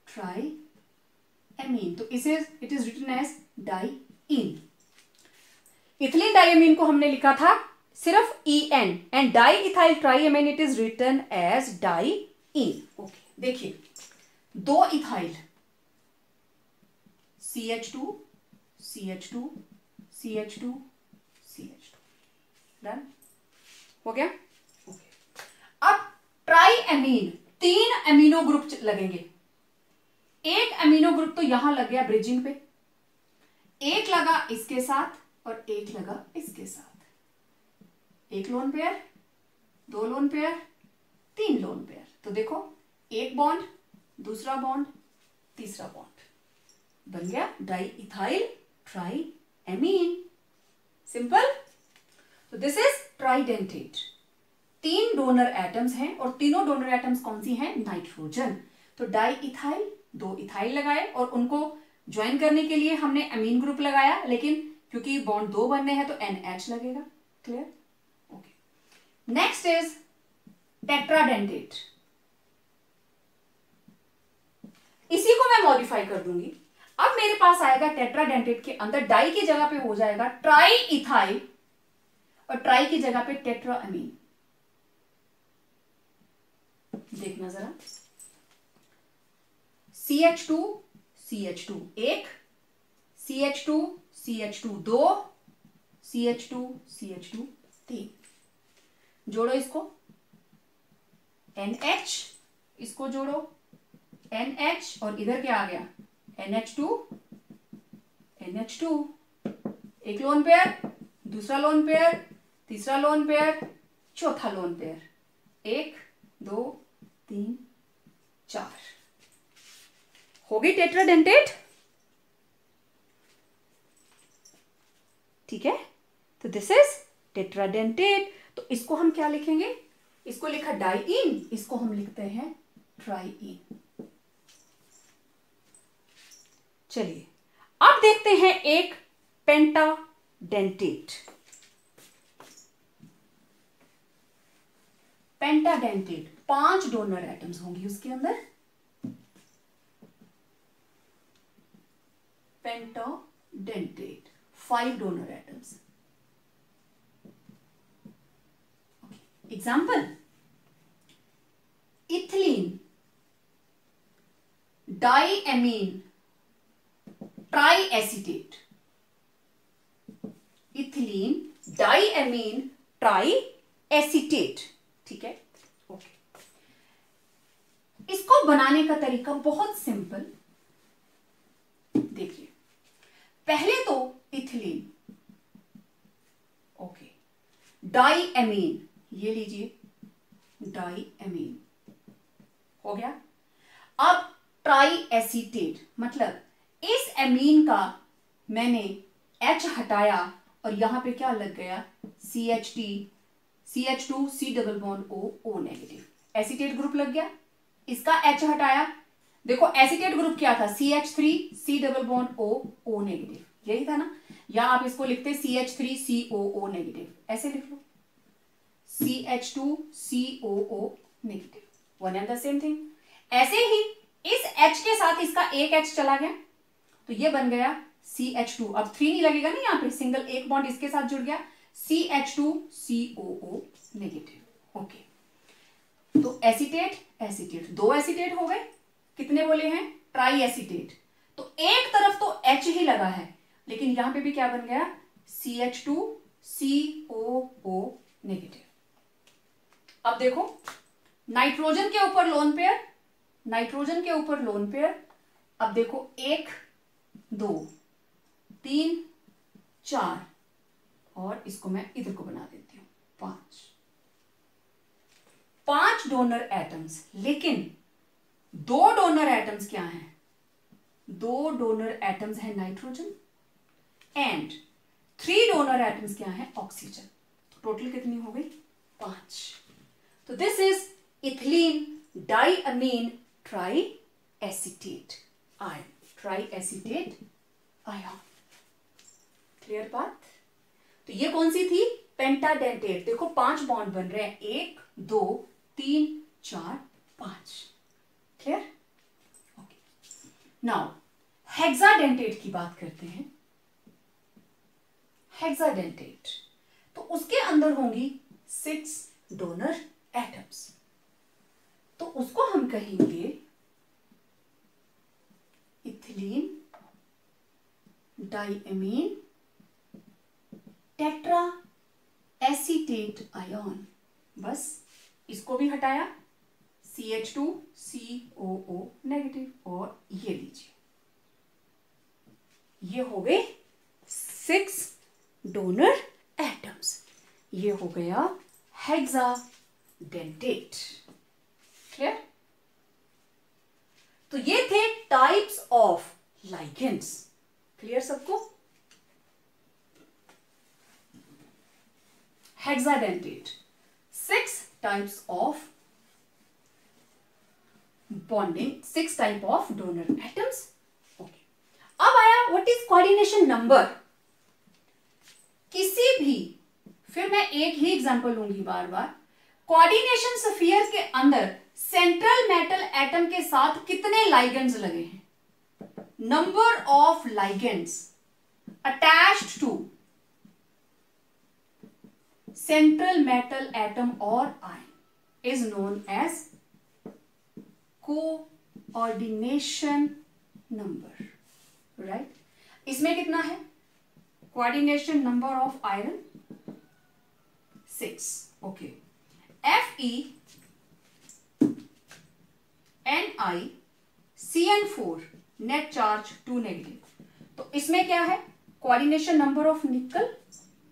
triamine, तो it is written as dien. Ethylene diamine को हमने लिखा था सिर्फ EN, and diethyl triamine it is written as dien. Okay, देखिए 2 ethyl, CH2 CH2 CH2 CH2, done हो गया। ओके, अब ट्राइएमीन 3 एमिनो ग्रुप लगेंगे। एक एमिनो ग्रुप तो यहां लग गया ब्रिजिंग पे, एक लगा इसके साथ और एक लगा इसके साथ। एक lone pair, 2 lone pair, 3 lone pair. तो देखो एक बॉन्ड, दूसरा बॉन्ड, तीसरा बॉन्ड, बन गया डाइइथाइल ट्राइएमीन। सिंपल। तो this is tridentate. 3 donor atoms हैं और तीनों डोनर एटम्स कौन सी हैं? नाइट्रोजन। तो डाइइथाइल, 2 इथाइल लगाए और उनको ज्वाइन करने के लिए हमने एमीन ग्रुप लगाया, लेकिन क्योंकि बॉन्ड 2 बनने हैं तो NH लगेगा। Clear? Okay. Next is tetradentate. इसी को मैं मॉडिफाई कर दूंगी। अब मेरे पास आएगा टेट्राडेंटेट के अंदर डाई की जगह पे हो जाएगा ट्राइइथाइल और ट्राई की जगह पे टेट्राएमीन। देखना जरा, CH2 CH2 1, CH2 CH2 2, CH2 CH2 3, जोड़ो इसको, NH, इसको जोड़ो NH, और इधर क्या आ गया? NH2 NH2, एक लोन पेयर, दूसरा लोन पेयर, तीसरा लोन पेयर, चौथा लोन पेयर, 1 2 3 4, हो गई टेट्राडेंटेट। ठीक है, तो दिस इज टेट्राडेंटेट। तो इसको हम क्या लिखेंगे? इसको लिखा डाइईन, इसको हम लिखते हैं ट्राइईन। चलिए अब देखते हैं एक पेंटाडेंटेट। पेंटाडेंटेट 5 डोनर एटम्स होंगी उसके अंदर। Pentadentate 5 donor atoms. Example, ethylene, diamine, triacetate. Ethylene, diamine, triacetate. ठीक है, ओके। इसको बनाने का तरीका बहुत सिंपल, देखिए। पहले तो इथिलीन, ओके, डाइएमीन, ये लीजिए डाइएमीन हो गया। अब ट्राइएसीटेट, मतलब इस एमीन का मैंने H हटाया और यहां पे क्या लग गया, CH2, C double bond O negative, acetate group लग गया। इसका H हटाया, देखो एसीटेट ग्रुप क्या था, CH3 C double bond O negative, यही था ना। या आप इसको लिखते CH3 COO नेगेटिव, ऐसे लिख लो, CH2 COO negative, one and the same thing. ऐसे ही इस H के साथ इसका एक H चला गया तो ये बन गया CH2, अब 3 नहीं लगेगा ना, यहाँ पे सिंगल एक बॉन्ड इसके साथ जुड़ गया, CH2 COO नेगेटिव। ओके, तो एसीटेट एसीटेट, 2 एसीटेट हो गए, कितने बोले हैं, ट्राई एसीटेट। तो एक तरफ तो H ही लगा है, लेकिन यहां पे भी क्या बन गया, CH2 COO नेगेटिव। अब देखो नाइट्रोजन के ऊपर लोन पेयर, नाइट्रोजन के ऊपर लोन पेयर। अब देखो 1 2 3 4, और इसको मैं इधर को बना देती हूं 5 डोनर एटम्स। लेकिन 2 डोनर एटम्स क्या हैं, 2 डोनर एटम्स है नाइट्रोजन एंड 3 डोनर एटम्स क्या है, ऑक्सीजन। तो टोटल कितनी हो गई, 5। तो this is ethylene diamine triacetate ion, triacetate ion. Clear बात। तो ये कौन सी थी, पेंटाडेंटेट। देखो 5 बॉन्ड बन रहे हैं, 1 2 3 4 5। Clear, okay. नाउ हेक्साडेंटेट की बात करते हैं। हेक्साडेंटेट, तो उसके अंदर होंगी 6 डोनर एटम्स। तो उसको हम कहेंगे ethylene diamine tetra acetate ion. बस इसको भी हटाया, CH2 COO नेगेटिव, और ये लीजिए, ये हो गए 6 डोनर एटम्स। ये हो गया हेक्साडेंटेट। क्लियर। तो ये थे टाइप्स ऑफ लाइगेंड्स। क्लियर सबको। Hexadentate, 6 types of bonding, 6 type of donor atoms. Okay, अब आया व्हाट इज कोऑर्डिनेशन नंबर। किसी भी, फिर मैं एक ही एग्जांपल लूंगी बार बार, कोऑर्डिनेशन स्फीयर के अंदर सेंट्रल मेटल एटम के साथ कितने लाइगेंड्स लगे हैं, number of ligands attached to central metal atom or ion is known as coordination number, right? इसमें कितना है, coordination number of iron 6, okay. Fe Ni Cn4 net charge 2 negative। तो इसमें क्या है, coordination number of nickel,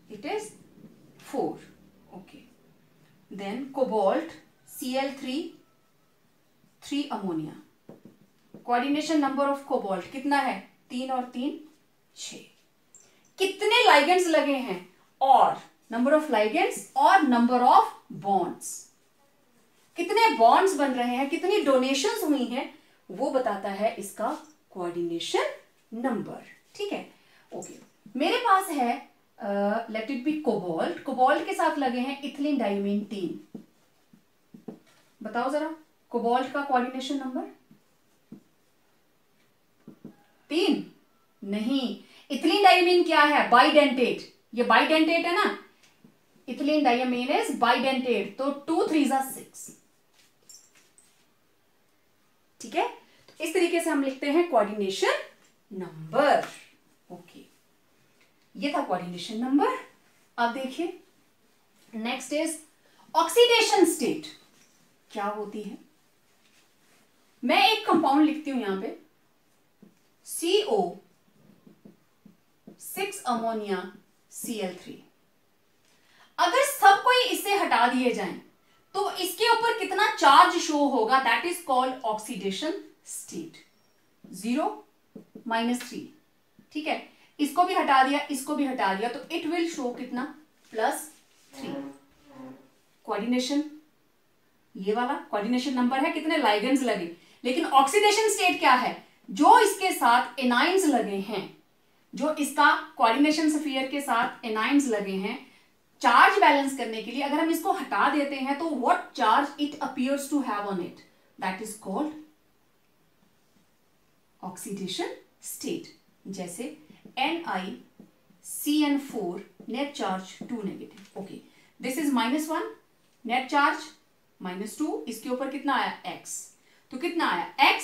it is 4, okay. Then cobalt Cl3 3 ammonia, coordination number of cobalt कितना है, 3 और 3 6। कितने लाइगेंड्स लगे हैं, और नंबर ऑफ लाइगेंड्स और नंबर ऑफ बॉन्ड्स। कितने बॉन्ड्स बन रहे हैं, कितनी डोनेशंस हुई हैं, वो बताता है इसका कोऑर्डिनेशन नंबर। ठीक है, ओके। मेरे पास है late it be cobalt, cobalt के साथ लगे हैं इथिलीन डाइमीन 3। बताओ जरा कोबाल्ट का कोऑर्डिनेशन नंबर 3? नहीं, इथिलीन डाइमीन क्या है? बाइडेंटेट। ये बाइडेंटेट है ना, इथिलीन डाइमीन इज बाइडेंटेट, तो 2 3 6। ठीक है, तो इस तरीके से हम लिखते हैं कोऑर्डिनेशन नंबर। ओके, ये था कोऑर्डिनेशन नंबर। अब देखिए नेक्स्ट इज ऑक्सीडेशन स्टेट। क्या होती है? मैं एक कंपाउंड लिखती हूं यहां पे CO6 अमोनिया Cl3। अगर सब कोई इससे हटा दिए जाएं तो इसके ऊपर कितना चार्ज शो होगा? That is called oxidation state. 0 -3। ठीक है, इसको भी हटा दिया, इसको भी हटा दिया, तो इट विल शो कितना? +3। कोऑर्डिनेशन, ये वाला कोऑर्डिनेशन नंबर है, कितने लाइगेंड्स लगे। लेकिन ऑक्सीडेशन स्टेट क्या है? जो इसके साथ एनाइंस लगे हैं, जो इसका कोऑर्डिनेशन स्फीयर के साथ एनाइंस लगे हैं, चार्ज बैलेंस करने के लिए अगर हम इसको हटा देते हैं तो what charge it appears to have on it? That is called oxidation state. जैसे NiCN4 net charge 2 negative. Okay, this is -1, net charge -2, इसके ऊपर कितना आया? x। तो कितना आया? x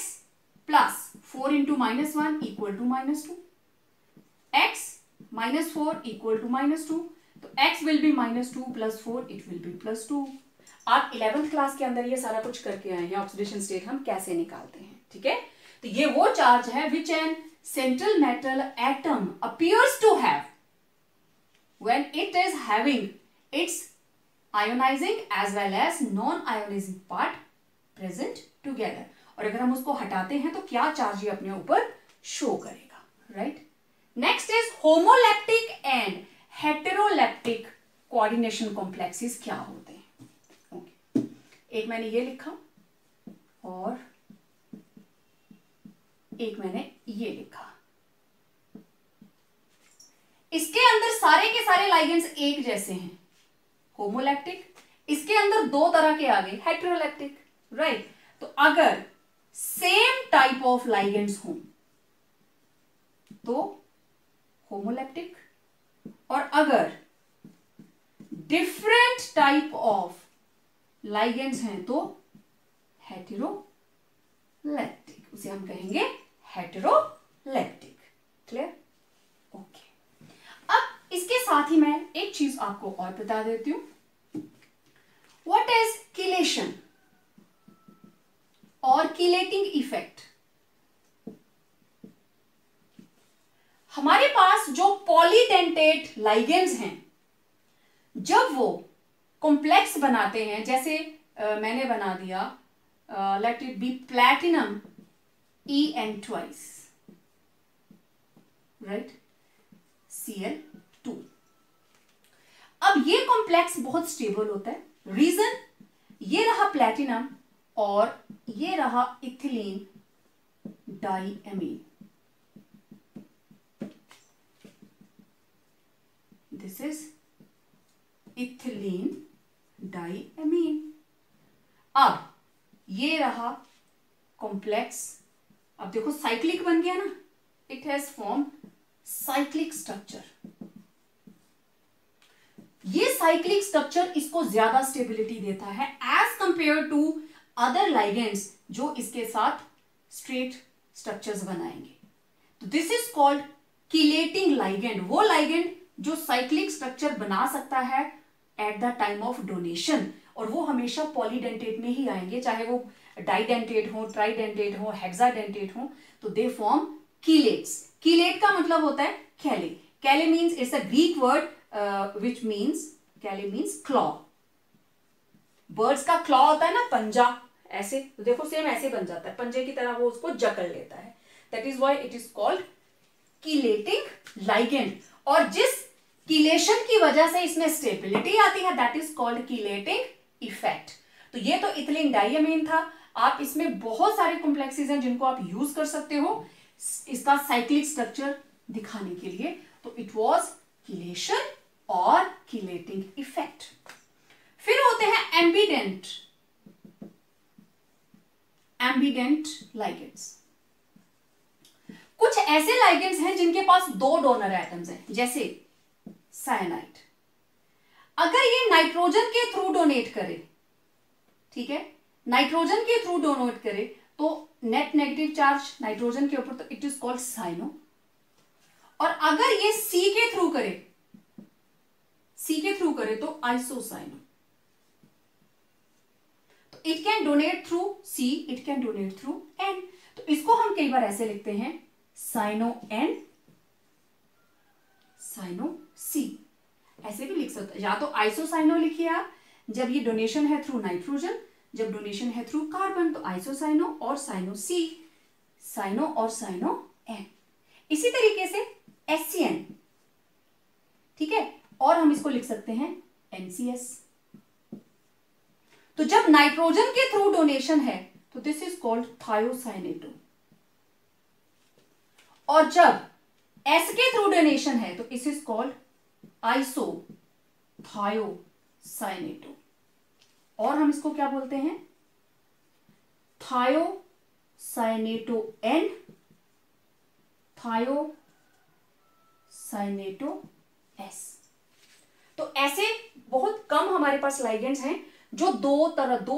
plus 4 into -1 equal to -2, x -4 equal to -2, तो x will be -2 plus 4, it will be +2। आप 11th क्लास के अंदर ये सारा कुछ करके आए हैं, ऑक्सीडेशन स्टेट हम कैसे निकालते हैं। ठीक है, तो ये वो चार्ज है विच N central metal atom appears to have when it is having its ionizing as well as non-ionizing part present together। और अगर हम उसको हटाते हैं तो क्या चार्ज ये अपने ऊपर शो करेगा, right. Next is homoleptic and heteroleptic coordination complexes क्या होते हैं। ओके, एक मैंने ये लिखा और एक मैंने ये लिखा। इसके अंदर सारे के सारे लाइगेंड्स एक जैसे हैं, होमोलैप्टिक। इसके अंदर 2 तरह के आ गए, हेटेरोलैप्टिक, राइट। तो अगर सेम टाइप ऑफ लाइगेंड्स हों तो होमोलैप्टिक, और अगर डिफरेंट टाइप ऑफ लाइगेंड्स हैं तो हेटेरोलैप्टिक, उसे हम कहेंगे हेटेरोलैप्टिक। क्लियर? ओके, अब इसके साथ ही मैं एक चीज आपको और बता देती हूं। व्हाट इज किलेशन और किलेटिंग इफेक्ट? हमारे पास जो पॉलीडेंटेट लाइगेंड्स हैं, जब वो कॉम्प्लेक्स बनाते हैं, जैसे मैंने बना दिया late it B platinum En twice, right, Cl2। अब ये कॉम्प्लेक्स बहुत स्टेबल होता है। रीजन, ये रहा प्लैटिनम और ये रहा ethylene diamine. This is ethylene diamine. अब ये रहा कॉम्प्लेक्स। अब देखो साइक्लिक बन गया ना, it has form cyclic structure. ये साइक्लिक स्ट्रक्चर इसको ज्यादा स्टेबिलिटी देता है as compare to other ligands जो इसके साथ स्ट्रेट स्ट्रक्चर्स बनाएंगे। तो this is called chelating ligand. वो लाइगेंड जो साइक्लिक स्ट्रक्चर बना सकता है at the time of donation, और वो हमेशा पॉलीडेंटेट में ही आएंगे, चाहे वो डाइडेंटेट हो, ट्राइडेंटेट हो, हेक्साडेंटेट हो, तो दे फॉर्म कीलेट्स। कीलेट का मतलब होता है कैले। कैले means it's a Greek word which means, कैले मीन्स क्लॉ। बर्ड्स का क्लॉ होता है ना, पंजा, ऐसे, तो देखो सेम ऐसे बन जाता है, पंजे की तरह वो उसको जकड़ लेता है। That is why it is called chelating ligand. और जिस कीलेशन की वजह से इसमें स्टेबिलिटी आती है that is called chelating effect. तो ये तो इथिलीन डाइअमीन था। आप इसमें बहुत सारे कॉम्प्लेक्सेस हैं जिनको आप यूज कर सकते हो इसका साइक्लिक स्ट्रक्चर दिखाने के लिए। तो इट वाज किलेशन और किलेटिंग इफेक्ट। फिर होते हैं एम्बिडेंट लाइगेंड्स। कुछ ऐसे लाइगेंड्स हैं जिनके पास दो डोनर एटम्स हैं, जैसे साइनाइड। अगर ये नाइट्रोजन के थ्रू डोनेट करे, ठीक है, नाइट्रोजन के थ्रू डोनेट करे तो नेट नेगेटिव चार्ज नाइट्रोजन के ऊपर, तो इट इज कॉल्ड साइनो। और अगर ये सी के थ्रू करे तो आइसोसाइनो। तो it can donate through C, it can donate through N. तो इसको हम कई बार ऐसे लिखते हैं साइनो एन, साइनो सी, ऐसे भी लिख सकते हैं। या तो आइसोसाइनो लिखिए आप जब ये डोनेशन है थ्रू नाइट्रोजन, जब डोनेशन है थ्रू कार्बन तो आइसोसाइनो और साइनो सी, साइनो और साइनो एन। इसी तरीके से HCN, ठीक है, और हम इसको लिख सकते हैं NCS। तो जब नाइट्रोजन के थ्रू डोनेशन है तो दिस इज कॉल्ड थायोसाइनेटो, और जब S के थ्रू डोनेशन है तो इस इज कॉल्ड आइसोथायोसाइनेटो। और हम इसको क्या बोलते हैं, थायोसाइनेटो N, थायोसाइनेटो S। तो ऐसे बहुत कम हमारे पास लाइगेंड्स हैं जो दो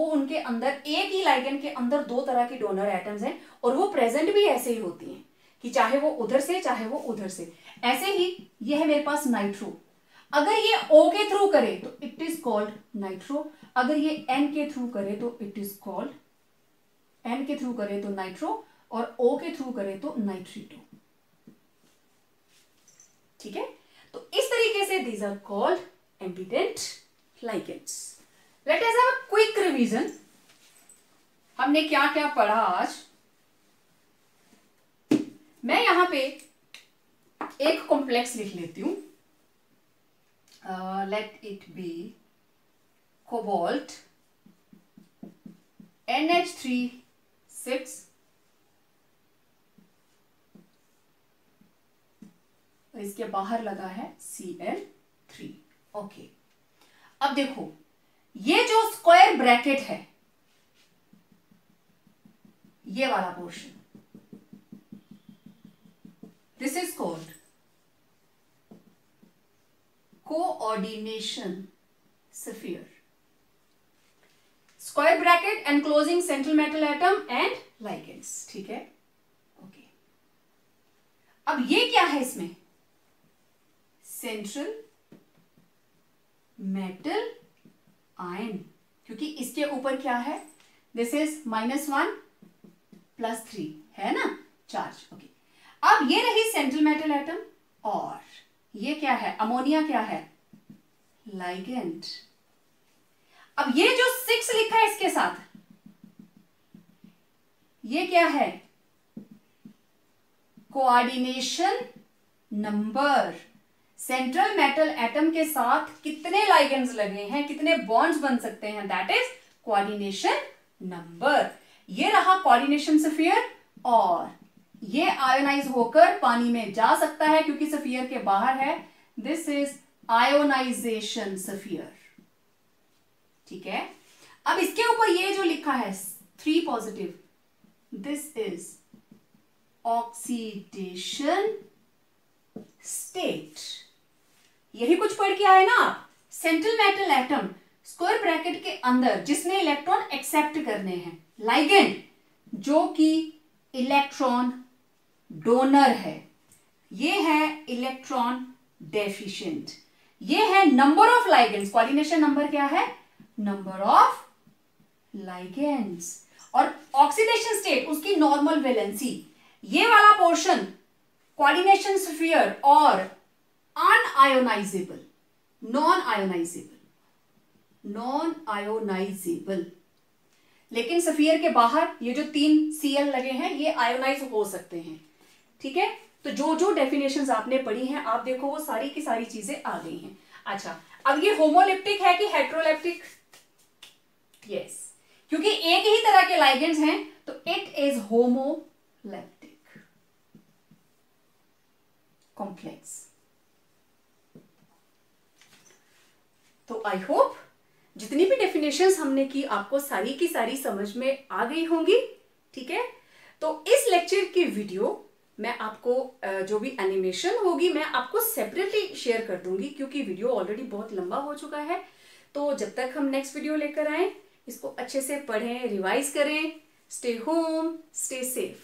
उनके अंदर, एक ही लाइगेंड के अंदर दो तरह की डोनर एटम्स हैं, और वो प्रेजेंट भी ऐसे ही होती हैं कि चाहे वो उधर से चाहे वो उधर से। ऐसे ही ये है मेरे पास नाइट्रो, अगर ये O के थ्रू करे तो इट इज कॉल्ड नाइट्रो, अगर ये N के थ्रू करे तो इट इज कॉल्ड, N के थ्रू करे तो नाइट्रो और O के थ्रू करे तो नाइट्रीटो, ठीक है। तो इस तरीके से these are called ambident ligands. Let us have a quick revision. हमने क्या क्या पढ़ा आज। मैं यहां पे एक कॉम्प्लेक्स लिख लेती हूं, late it be cobalt NH3 6, इसके बाहर लगा है Cl3। ओके, अब देखो ये जो स्क्वायर ब्रैकेट है, ये वाला portion, this is called coordination sphere. Square bracket enclosing central metal atom and ligands, ठीक है। ओके, अब ये क्या है इसमें, सेंट्रल मेटल आयन, क्योंकि इसके ऊपर क्या है, दिस इज -1 +3 है ना चार्ज। ओके, अब ये रही सेंट्रल मेटल एटम, और ये क्या है, अमोनिया क्या है, लाइगेंड। अब ये जो 6 लिखा है इसके साथ, ये क्या है, coordination number. Central metal atom के साथ कितने लाइगेंड्स लगे हैं, कितने बॉन्ड्स बन सकते हैं, दैट इज कोऑर्डिनेशन नंबर। ये रहा कोऑर्डिनेशन स्फीयर, और ये आयोनाइज होकर पानी में जा सकता है क्योंकि स्फीयर के बाहर है, दिस इज आयोनाइजेशन स्फीयर, ठीक है। अब इसके ऊपर ये जो लिखा है 3 positive, this is oxidation state. यही कुछ पढ़ के आए ना आप। Central metal atom square bracket के अंदर जिसने इलेक्ट्रॉन एक्सेप्ट करने हैं, लाइगेंड जो कि इलेक्ट्रॉन डोनर है, ये है इलेक्ट्रॉन डेफिशिएंट, ये है number of ligands. Coordination number क्या है, नंबर ऑफ लाइगेंड्स। और ऑक्सीडेशन स्टेट उसकी नॉर्मल वैलेंसी, ये वाला पोर्शन कोऑर्डिनेशन स्फीयर और अनआयोनाइजेबल, नॉन आयोनाइजेबल। लेकिन स्फीयर के बाहर ये जो 3 Cl लगे हैं ये आयोनाइज हो सकते हैं, ठीक है। तो जो जो डेफिनेशंस आपने पढ़ी हैं आप देखो वो सारी की सारी चीजें आ गई हैं। अच्छा, अब ये होमोलिप्टिक है कि हेट्रोलिप्टिक, यस, क्योंकि एक ही तरह के लाइगेंड्स हैं तो इट इज होमोलैक्टिक कॉम्प्लेक्स। तो आई होप जितनी भी डेफिनेशंस हमने की आपको सारी की सारी समझ में आ गई होंगी। ठीक है, तो इस लेक्चर की वीडियो मैं आपको जो भी एनिमेशन होगी मैं आपको सेपरेटली शेयर कर दूंगी, क्योंकि वीडियो ऑलरेडी बहुत लंबा हो चुका है। तो जब तक हम नेक्स्ट वीडियो लेकर आए, इसको अच्छे से पढ़ें, रिवाइज करें। Stay home, stay safe.